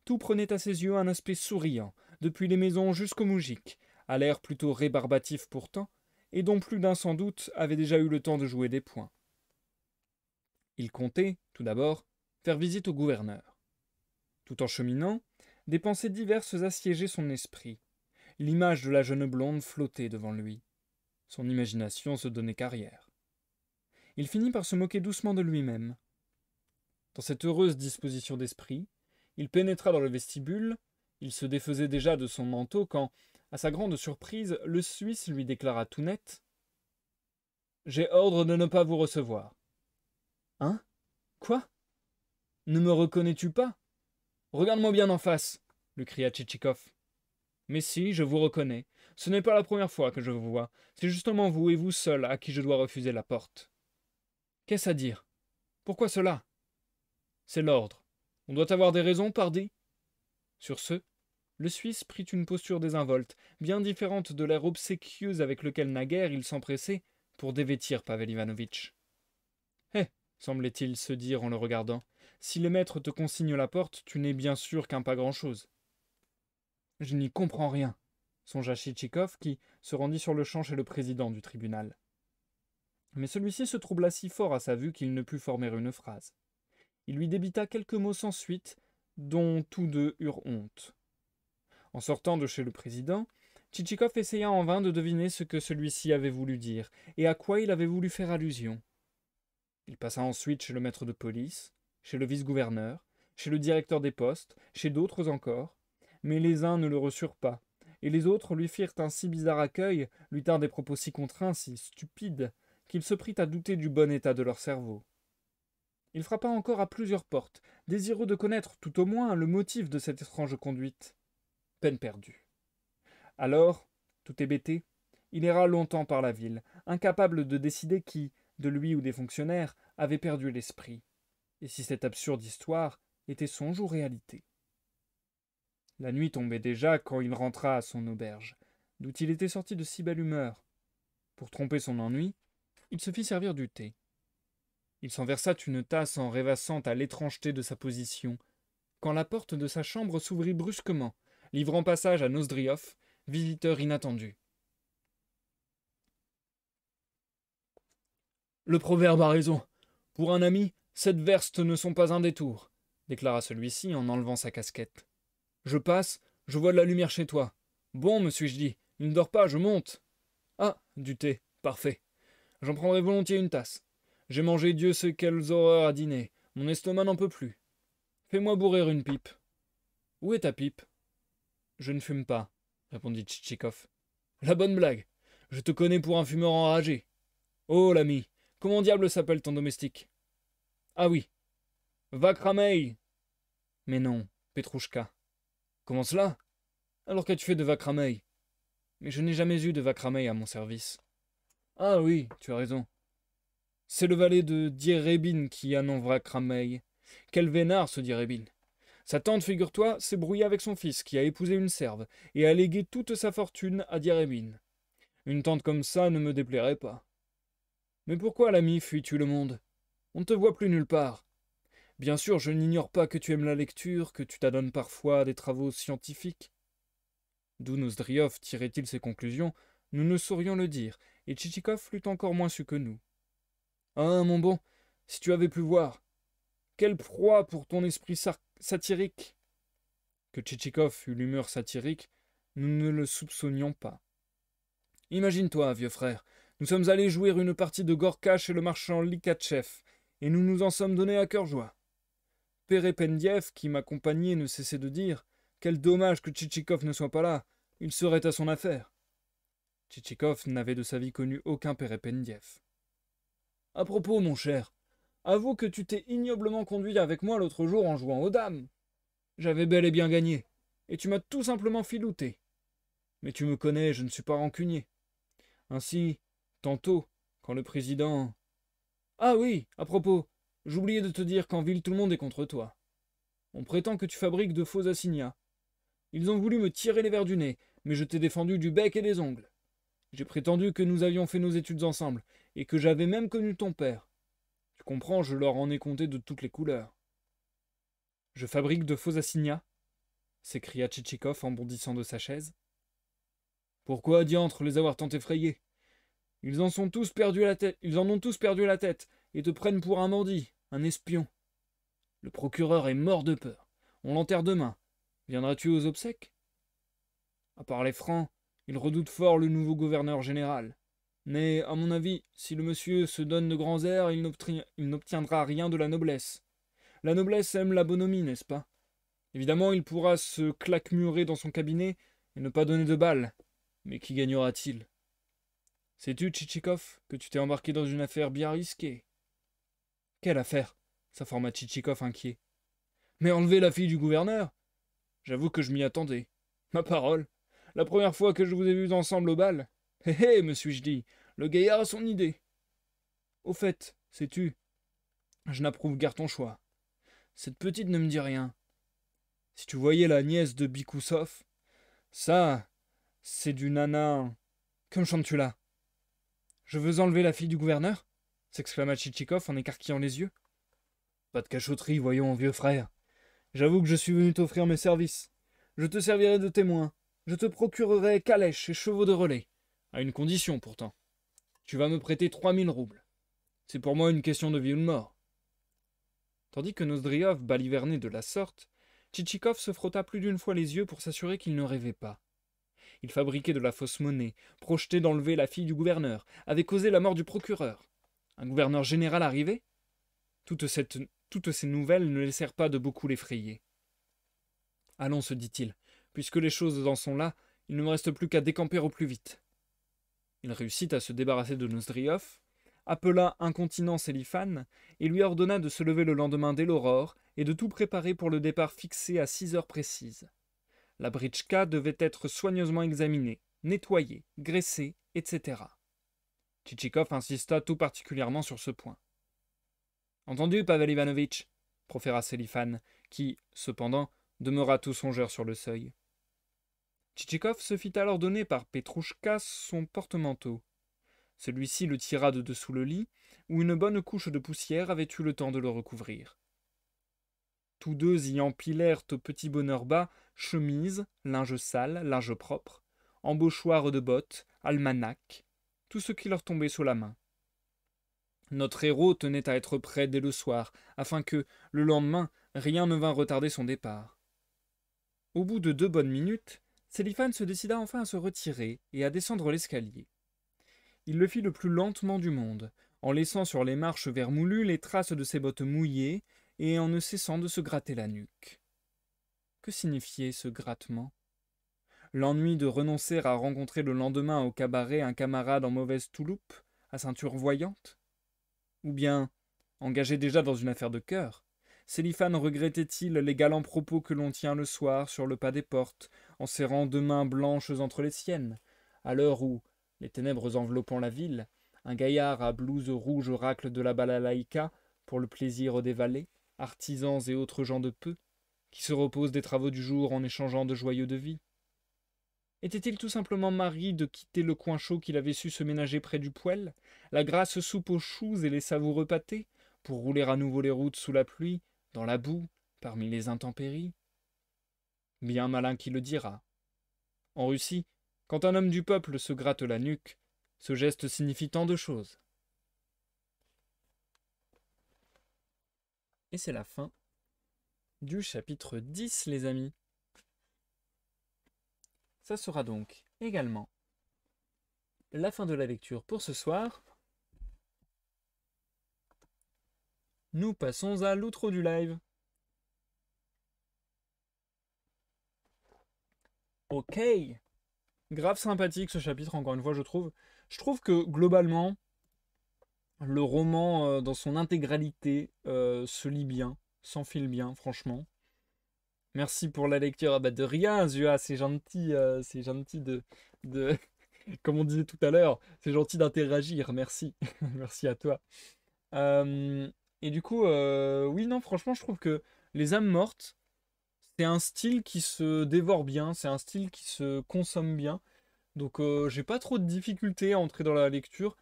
Tout prenait à ses yeux un aspect souriant, depuis les maisons jusqu'aux moujiks, à l'air plutôt rébarbatif pourtant, et dont plus d'un sans doute avait déjà eu le temps de jouer des poings. Il comptait, tout d'abord, faire visite au gouverneur. Tout en cheminant, des pensées diverses assiégeaient son esprit. L'image de la jeune blonde flottait devant lui. Son imagination se donnait carrière. Il finit par se moquer doucement de lui-même. Dans cette heureuse disposition d'esprit, il pénétra dans le vestibule, il se défaisait déjà de son manteau quand, à sa grande surprise, le Suisse lui déclara tout net « J'ai ordre de ne pas vous recevoir. » Hein? Quoi? Ne me reconnais-tu pas? Regarde-moi bien en face, lui cria Tchitchikov. Mais si, je vous reconnais. Ce n'est pas la première fois que je vous vois. C'est justement vous et vous seul à qui je dois refuser la porte. Qu'est-ce à dire? Pourquoi cela? C'est l'ordre. On doit avoir des raisons, pardi. Sur ce, le Suisse prit une posture désinvolte, bien différente de l'air obséquieux avec lequel naguère il s'empressait pour dévêtir Pavel Ivanovitch. Eh, semblait-il se dire en le regardant, si les maîtres te consignent la porte, tu n'es bien sûr qu'un pas grand-chose. Je n'y comprends rien, songea Chichikov, qui se rendit sur le champ chez le président du tribunal. Mais celui-ci se troubla si fort à sa vue qu'il ne put former une phrase. Il lui débita quelques mots sans suite, dont tous deux eurent honte. En sortant de chez le président, Chichikov essaya en vain de deviner ce que celui-ci avait voulu dire, et à quoi il avait voulu faire allusion. Il passa ensuite chez le maître de police, chez le vice-gouverneur, chez le directeur des postes, chez d'autres encore, mais les uns ne le reçurent pas, et les autres lui firent un si bizarre accueil, lui tinrent des propos si contraints, si stupides, qu'il se prit à douter du bon état de leur cerveau. Il frappa encore à plusieurs portes, désireux de connaître tout au moins le motif de cette étrange conduite. Peine perdue. Alors, tout hébété, il erra longtemps par la ville, incapable de décider qui, de lui ou des fonctionnaires, avait perdu l'esprit, et si cette absurde histoire était songe ou réalité. La nuit tombait déjà quand il rentra à son auberge, d'où il était sorti de si belle humeur. Pour tromper son ennui, il se fit servir du thé. Il s'en versa une tasse en rêvassant à l'étrangeté de sa position, quand la porte de sa chambre s'ouvrit brusquement, livrant passage à Nozdriov, visiteur inattendu. Le proverbe a raison. Pour un ami, 7 verstes ne sont pas un détour, déclara celui-ci en enlevant sa casquette. Je passe, je vois de la lumière chez toi. Bon, me suis-je dit, il ne dort pas, je monte. Ah, du thé, parfait. J'en prendrai volontiers une tasse. J'ai mangé Dieu sait quelles horreurs à dîner. Mon estomac n'en peut plus. Fais-moi bourrer une pipe. Où est ta pipe? Je ne fume pas, répondit Tchitchikov. La bonne blague. Je te connais pour un fumeur enragé. Oh, l'ami, comment diable s'appelle ton domestique? Ah oui, Vakramei. Mais non, Petrouchka. Comment cela? Alors qu'as-tu fait de Vakramei? Mais je n'ai jamais eu de Vakramei à mon service. Ah oui, tu as raison. C'est le valet de Dierebin qui a nom Vakramei. Quel vénard, ce Dierebin. Sa tante, figure-toi, s'est brouillée avec son fils, qui a épousé une serve, et a légué toute sa fortune à Dierebin. Une tante comme ça ne me déplairait pas. Mais pourquoi, l'ami, fuis-tu le monde? On ne te voit plus nulle part. Bien sûr, je n'ignore pas que tu aimes la lecture, que tu t'adonnes parfois à des travaux scientifiques. D'où Nozdriov tirait-il ses conclusions? Nous ne saurions le dire, et Tchitchikov l'eût encore moins su que nous. Ah, mon bon, si tu avais pu voir. Quelle proie pour ton esprit satirique! Que Tchitchikov eût l'humeur satirique, nous ne le soupçonnions pas. Imagine-toi, vieux frère, nous sommes allés jouer une partie de Gorka chez le marchand Likhatchev, et nous nous en sommes donnés à cœur joie. Perependiev, qui m'accompagnait, ne cessait de dire « Quel dommage que Tchitchikov ne soit pas là, il serait à son affaire !» Tchitchikov n'avait de sa vie connu aucun Perependiev. « À propos, mon cher, avoue que tu t'es ignoblement conduit avec moi l'autre jour en jouant aux dames. J'avais bel et bien gagné, et tu m'as tout simplement filouté. Mais tu me connais, je ne suis pas rancunier. Ainsi, tantôt, quand le président... Ah oui, à propos, j'oubliais de te dire qu'en ville tout le monde est contre toi. On prétend que tu fabriques de faux assignats. Ils ont voulu me tirer les vers du nez, mais je t'ai défendu du bec et des ongles. J'ai prétendu que nous avions fait nos études ensemble, et que j'avais même connu ton père. Tu comprends, je leur en ai compté de toutes les couleurs. Je fabrique de faux assignats, s'écria Tchitchikov en bondissant de sa chaise. Pourquoi diantre les avoir tant effrayés? Ils en ont tous perdu la tête, et te prennent pour un bandit, un espion. Le procureur est mort de peur. On l'enterre demain. Viendras-tu aux obsèques? À part les Francs, il redoute fort le nouveau gouverneur général. Mais, à mon avis, si le monsieur se donne de grands airs, il n'obtiendra rien de la noblesse. La noblesse aime la bonhomie, n'est-ce pas? Évidemment, il pourra se claquemurer dans son cabinet et ne pas donner de balles. Mais qui gagnera-t-il? Sais-tu, Tchitchikov, que tu t'es embarqué dans une affaire bien risquée? Quelle affaire? S'informa Tchitchikov inquiet. Mais enlever la fille du gouverneur? J'avoue que je m'y attendais. Ma parole, la première fois que je vous ai vus ensemble au bal, hé hé, me suis-je dit, le gaillard a son idée. Au fait, sais-tu, je n'approuve guère ton choix. Cette petite ne me dit rien. Si tu voyais la nièce de Bikoussov, ça, c'est du nana. Que me chantes-tu là? Je veux enlever la fille du gouverneur? S'exclama Tchitchikov en écarquillant les yeux. Pas de cachotterie, voyons, vieux frère. J'avoue que je suis venu t'offrir mes services. Je te servirai de témoin. Je te procurerai calèche et chevaux de relais. À une condition, pourtant. Tu vas me prêter 3000 roubles. C'est pour moi une question de vie ou de mort. Tandis que Nozdriov balivernait de la sorte, Tchitchikov se frotta plus d'une fois les yeux pour s'assurer qu'il ne rêvait pas. Il fabriquait de la fausse monnaie, projetait d'enlever la fille du gouverneur, avait causé la mort du procureur. Un gouverneur général arrivé? Toutes ces nouvelles ne laissèrent pas de beaucoup l'effrayer. Allons, se dit-il, puisque les choses en sont là, il ne me reste plus qu'à décamper au plus vite. Il réussit à se débarrasser de Nozdriov, appela incontinent Sélifan et lui ordonna de se lever le lendemain dès l'aurore et de tout préparer pour le départ fixé à 6 heures précises. La britchka devait être soigneusement examinée, nettoyée, graissée, etc. Tchitchikov insista tout particulièrement sur ce point. Entendu, Pavel Ivanovitch, proféra Sélifan, qui, cependant, demeura tout songeur sur le seuil. Tchitchikov se fit alors donner par Petrouchka son porte-manteau. Celui-ci le tira de dessous le lit, où une bonne couche de poussière avait eu le temps de le recouvrir. Tous deux y empilèrent au petit bonheur bas chemise, linge sale, linge propre, embauchoirs de bottes, almanach, tout ce qui leur tombait sous la main. Notre héros tenait à être prêt dès le soir, afin que, le lendemain, rien ne vînt retarder son départ. Au bout de 2 bonnes minutes, Sélifan se décida enfin à se retirer et à descendre l'escalier. Il le fit le plus lentement du monde, en laissant sur les marches vermoulues les traces de ses bottes mouillées et en ne cessant de se gratter la nuque. Que signifiait ce grattement? L'ennui de renoncer à rencontrer le lendemain au cabaret un camarade en mauvaise touloupe, à ceinture voyante? Ou bien, engagé déjà dans une affaire de cœur, Sélifan regrettait-il les galants propos que l'on tient le soir sur le pas des portes, en serrant 2 mains blanches entre les siennes, à l'heure où, les ténèbres enveloppant la ville, un gaillard à blouse rouge racle de la balalaïka pour le plaisir des valets, artisans et autres gens de peu, qui se reposent des travaux du jour en échangeant de joyeux de vie? Était-il tout simplement marri de quitter le coin chaud qu'il avait su se ménager près du poêle, la grasse soupe aux choux et les savoureux pâtés, pour rouler à nouveau les routes sous la pluie, dans la boue, parmi les intempéries? Bien malin qui le dira. En Russie, quand un homme du peuple se gratte la nuque, ce geste signifie tant de choses. Et c'est la fin du chapitre 10, les amis. Ça sera donc également la fin de la lecture pour ce soir. Nous passons à l'outro du live. Ok. Grave sympathique ce chapitre, encore une fois, je trouve. Je trouve que globalement, le roman dans son intégralité se lit bien, s'enfile bien, franchement. Merci pour la lecture. Ah bah de rien, Zua, c'est gentil de, comme on disait tout à l'heure, c'est gentil d'interagir. Merci, merci à toi. Euh, et du coup, oui, non, franchement, je trouve que Les âmes mortes, c'est un style qui se dévore bien, c'est un style qui se consomme bien. Donc, j'ai pas trop de difficultés à entrer dans la lecture.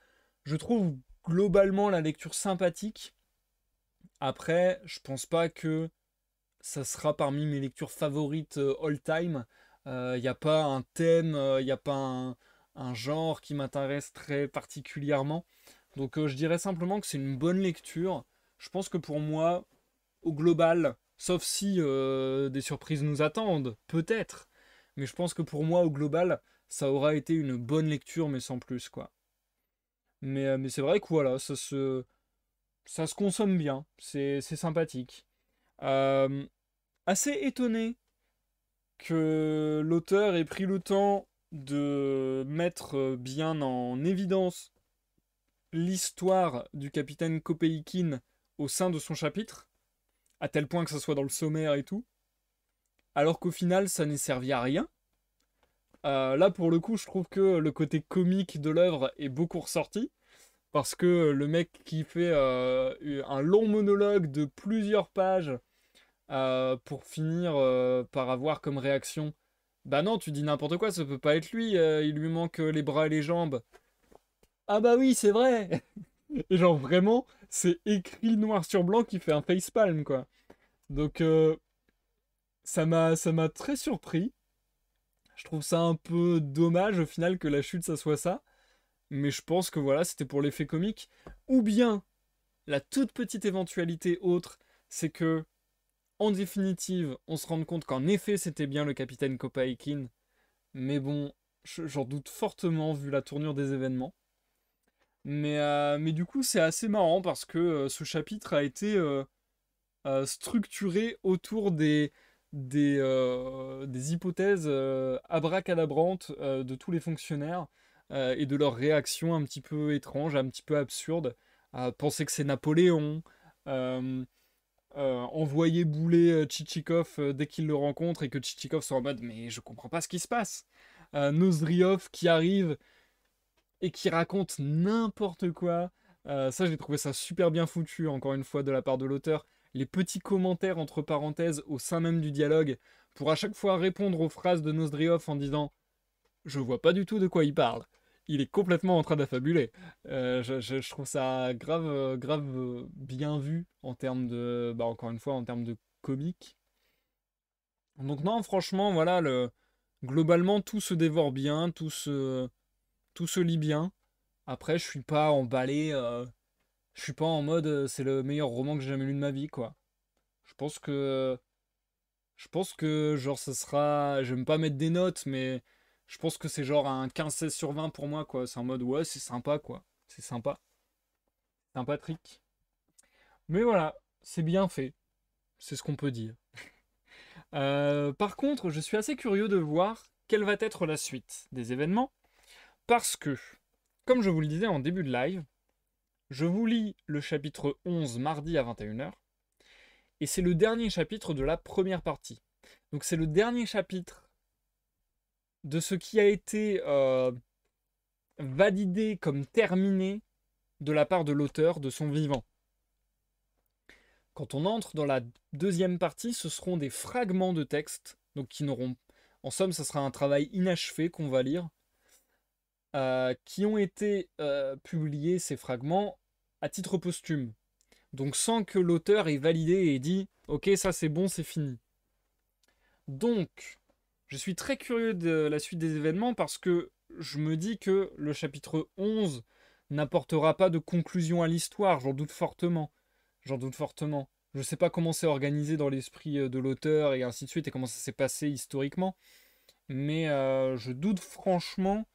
Je trouve globalement la lecture sympathique. Après, je pense pas que ça sera parmi mes lectures favorites all time. Il n'y a pas un thème, il n'y a pas un genre qui m'intéresse très particulièrement. Donc je dirais simplement que c'est une bonne lecture. Je pense que pour moi, au global, sauf si des surprises nous attendent, peut-être. Mais je pense que pour moi, au global, ça aura été une bonne lecture, mais sans plus, quoi. Mais c'est vrai que voilà, ça se consomme bien, c'est sympathique. Euh, Assez étonné que l'auteur ait pris le temps de mettre bien en évidence l'histoire du capitaine Kopeikin au sein de son chapitre, à tel point que ça soit dans le sommaire et tout, alors qu'au final ça n'est servi à rien. Là pour le coup je trouve que le côté comique de l'œuvre est beaucoup ressorti, parce que le mec qui fait un long monologue de plusieurs pages pour finir par avoir comme réaction: bah non, tu dis n'importe quoi, ça peut pas être lui, il lui manque les bras et les jambes. Ah bah oui, c'est vrai. Et genre vraiment, c'est écrit noir sur blanc qui fait un facepalm, quoi. Donc ça m'a très surpris. Je trouve ça un peu dommage au final que la chute ça soit ça. Mais je pense que voilà, c'était pour l'effet comique. Ou bien, la toute petite éventualité autre, c'est que en définitive, on se rend compte qu'en effet, c'était bien le capitaine Kopeikin. Mais bon, j'en doute fortement vu la tournure des événements. Mais du coup, c'est assez marrant parce que ce chapitre a été structuré autour des hypothèses abracadabrantes de tous les fonctionnaires et de leurs réactions un petit peu étranges, un petit peu absurdes. Penser que c'est Napoléon, euh, envoyer bouler Tchitchikov dès qu'il le rencontre et que Tchitchikov soit en mode mais je comprends pas ce qui se passe. Nozdriov qui arrive et qui raconte n'importe quoi. Ça, j'ai trouvé ça super bien foutu, encore une fois, de la part de l'auteur. Les petits commentaires entre parenthèses au sein même du dialogue pour à chaque fois répondre aux phrases de Nozdriov en disant je vois pas du tout de quoi il parle. Il est complètement en train d'affabuler. Je trouve ça grave, grave bien vu en termes de, bah, encore une fois, en termes de comique. Donc non, franchement, voilà, globalement, tout se dévore bien, tout se lit bien. Après, je suis pas emballé, je suis pas en mode c'est le meilleur roman que j'ai jamais lu de ma vie, quoi. Je pense que, je pense que, genre, ça sera, je vais pas mettre des notes, mais je pense que c'est genre un 15-16/20 pour moi, quoi. C'est en mode, ouais, c'est sympa, quoi. C'est sympa, sympathique. Mais voilà, c'est bien fait, c'est ce qu'on peut dire. Par contre, je suis assez curieux de voir quelle va être la suite des événements, parce que, comme je vous le disais en début de live, je vous lis le chapitre 11 mardi à 21h, et c'est le dernier chapitre de la première partie. Donc c'est le dernier chapitre de ce qui a été validé comme terminé de la part de l'auteur de son vivant. Quand on entre dans la deuxième partie, ce seront des fragments de texte, donc qui n'auront... En somme, ce sera un travail inachevé qu'on va lire, qui ont été publiés, ces fragments, à titre posthume. Donc sans que l'auteur ait validé et dit « Ok, ça c'est bon, c'est fini ». Donc, je suis très curieux de la suite des événements parce que je me dis que le chapitre 11 n'apportera pas de conclusion à l'histoire, j'en doute fortement. J'en doute fortement. Je sais pas comment c'est organisé dans l'esprit de l'auteur et ainsi de suite, et comment ça s'est passé historiquement, mais je doute franchement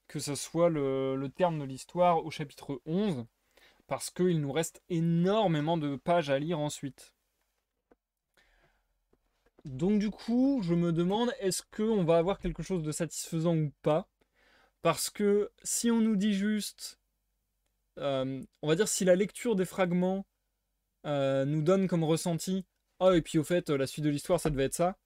que ce soit le terme de l'histoire au chapitre 11, parce qu'il nous reste énormément de pages à lire ensuite. Donc du coup, je me demande, est-ce qu'on va avoir quelque chose de satisfaisant ou pas? Parce que si on nous dit juste, on va dire si la lecture des fragments nous donne comme ressenti, oh et puis au fait, la suite de l'histoire, ça devait être ça,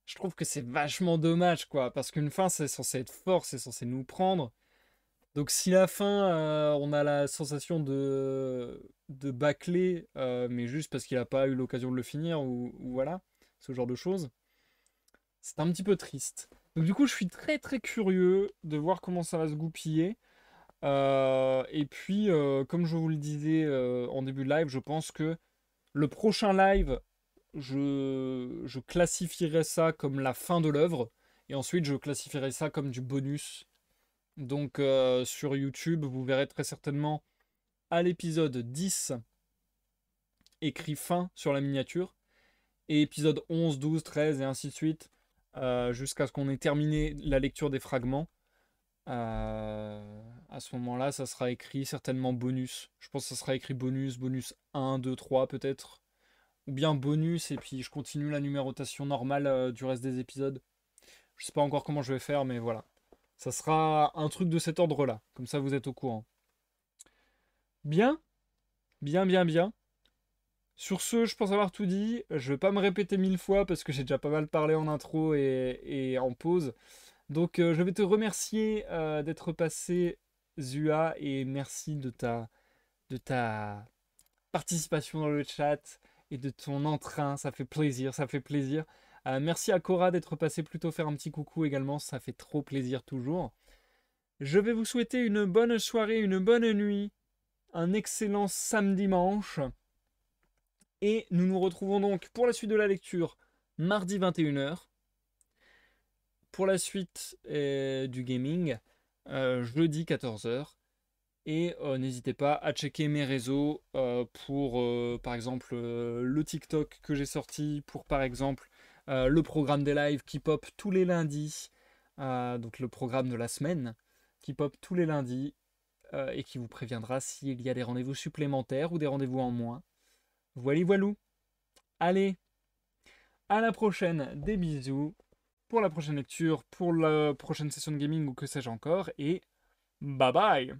je trouve que c'est vachement dommage, quoi, parce qu'une fin, c'est censé être fort, c'est censé nous prendre. Donc si la fin, on a la sensation de bâcler, mais juste parce qu'il n'a pas eu l'occasion de le finir, ou voilà, ce genre de choses, c'est un petit peu triste. Donc du coup, je suis très très curieux de voir comment ça va se goupiller. Et puis, comme je vous le disais en début de live, je pense que le prochain live, je classifierai ça comme la fin de l'œuvre. Et ensuite, je classifierai ça comme du bonus. Donc, sur YouTube, vous verrez très certainement à l'épisode 10 écrit fin sur la miniature. Et épisode 11, 12, 13 et ainsi de suite. Jusqu'à ce qu'on ait terminé la lecture des fragments. À ce moment-là, ça sera écrit certainement bonus. Je pense que ça sera écrit bonus, bonus 1, 2, 3 peut-être. Ou bien bonus, et puis je continue la numérotation normale du reste des épisodes. Je sais pas encore comment je vais faire, mais voilà. Ça sera un truc de cet ordre-là. Comme ça, vous êtes au courant. Bien, bien, bien, bien. Sur ce, je pense avoir tout dit. Je vais pas me répéter 1000 fois parce que j'ai déjà pas mal parlé en intro et en pause. Donc, je vais te remercier d'être passé, Zua, et merci de ta participation dans le chat et de ton entrain. Ça fait plaisir, ça fait plaisir. Merci à Cora d'être passé plutôt faire un petit coucou également. Ça fait trop plaisir toujours. Je vais vous souhaiter une bonne soirée, une bonne nuit, un excellent samedi-manche. Et nous nous retrouvons donc pour la suite de la lecture mardi 21h. Pour la suite du gaming, jeudi 14h. Et n'hésitez pas à checker mes réseaux pour, par exemple, le TikTok que j'ai sorti, pour, par exemple, le programme des lives qui pop tous les lundis, donc le programme de la semaine, qui pop tous les lundis, et qui vous préviendra s'il y a des rendez-vous supplémentaires ou des rendez-vous en moins. Voilà, voilou. Allez, à la prochaine, des bisous, pour la prochaine lecture, pour la prochaine session de gaming ou que sais-je encore, et bye bye!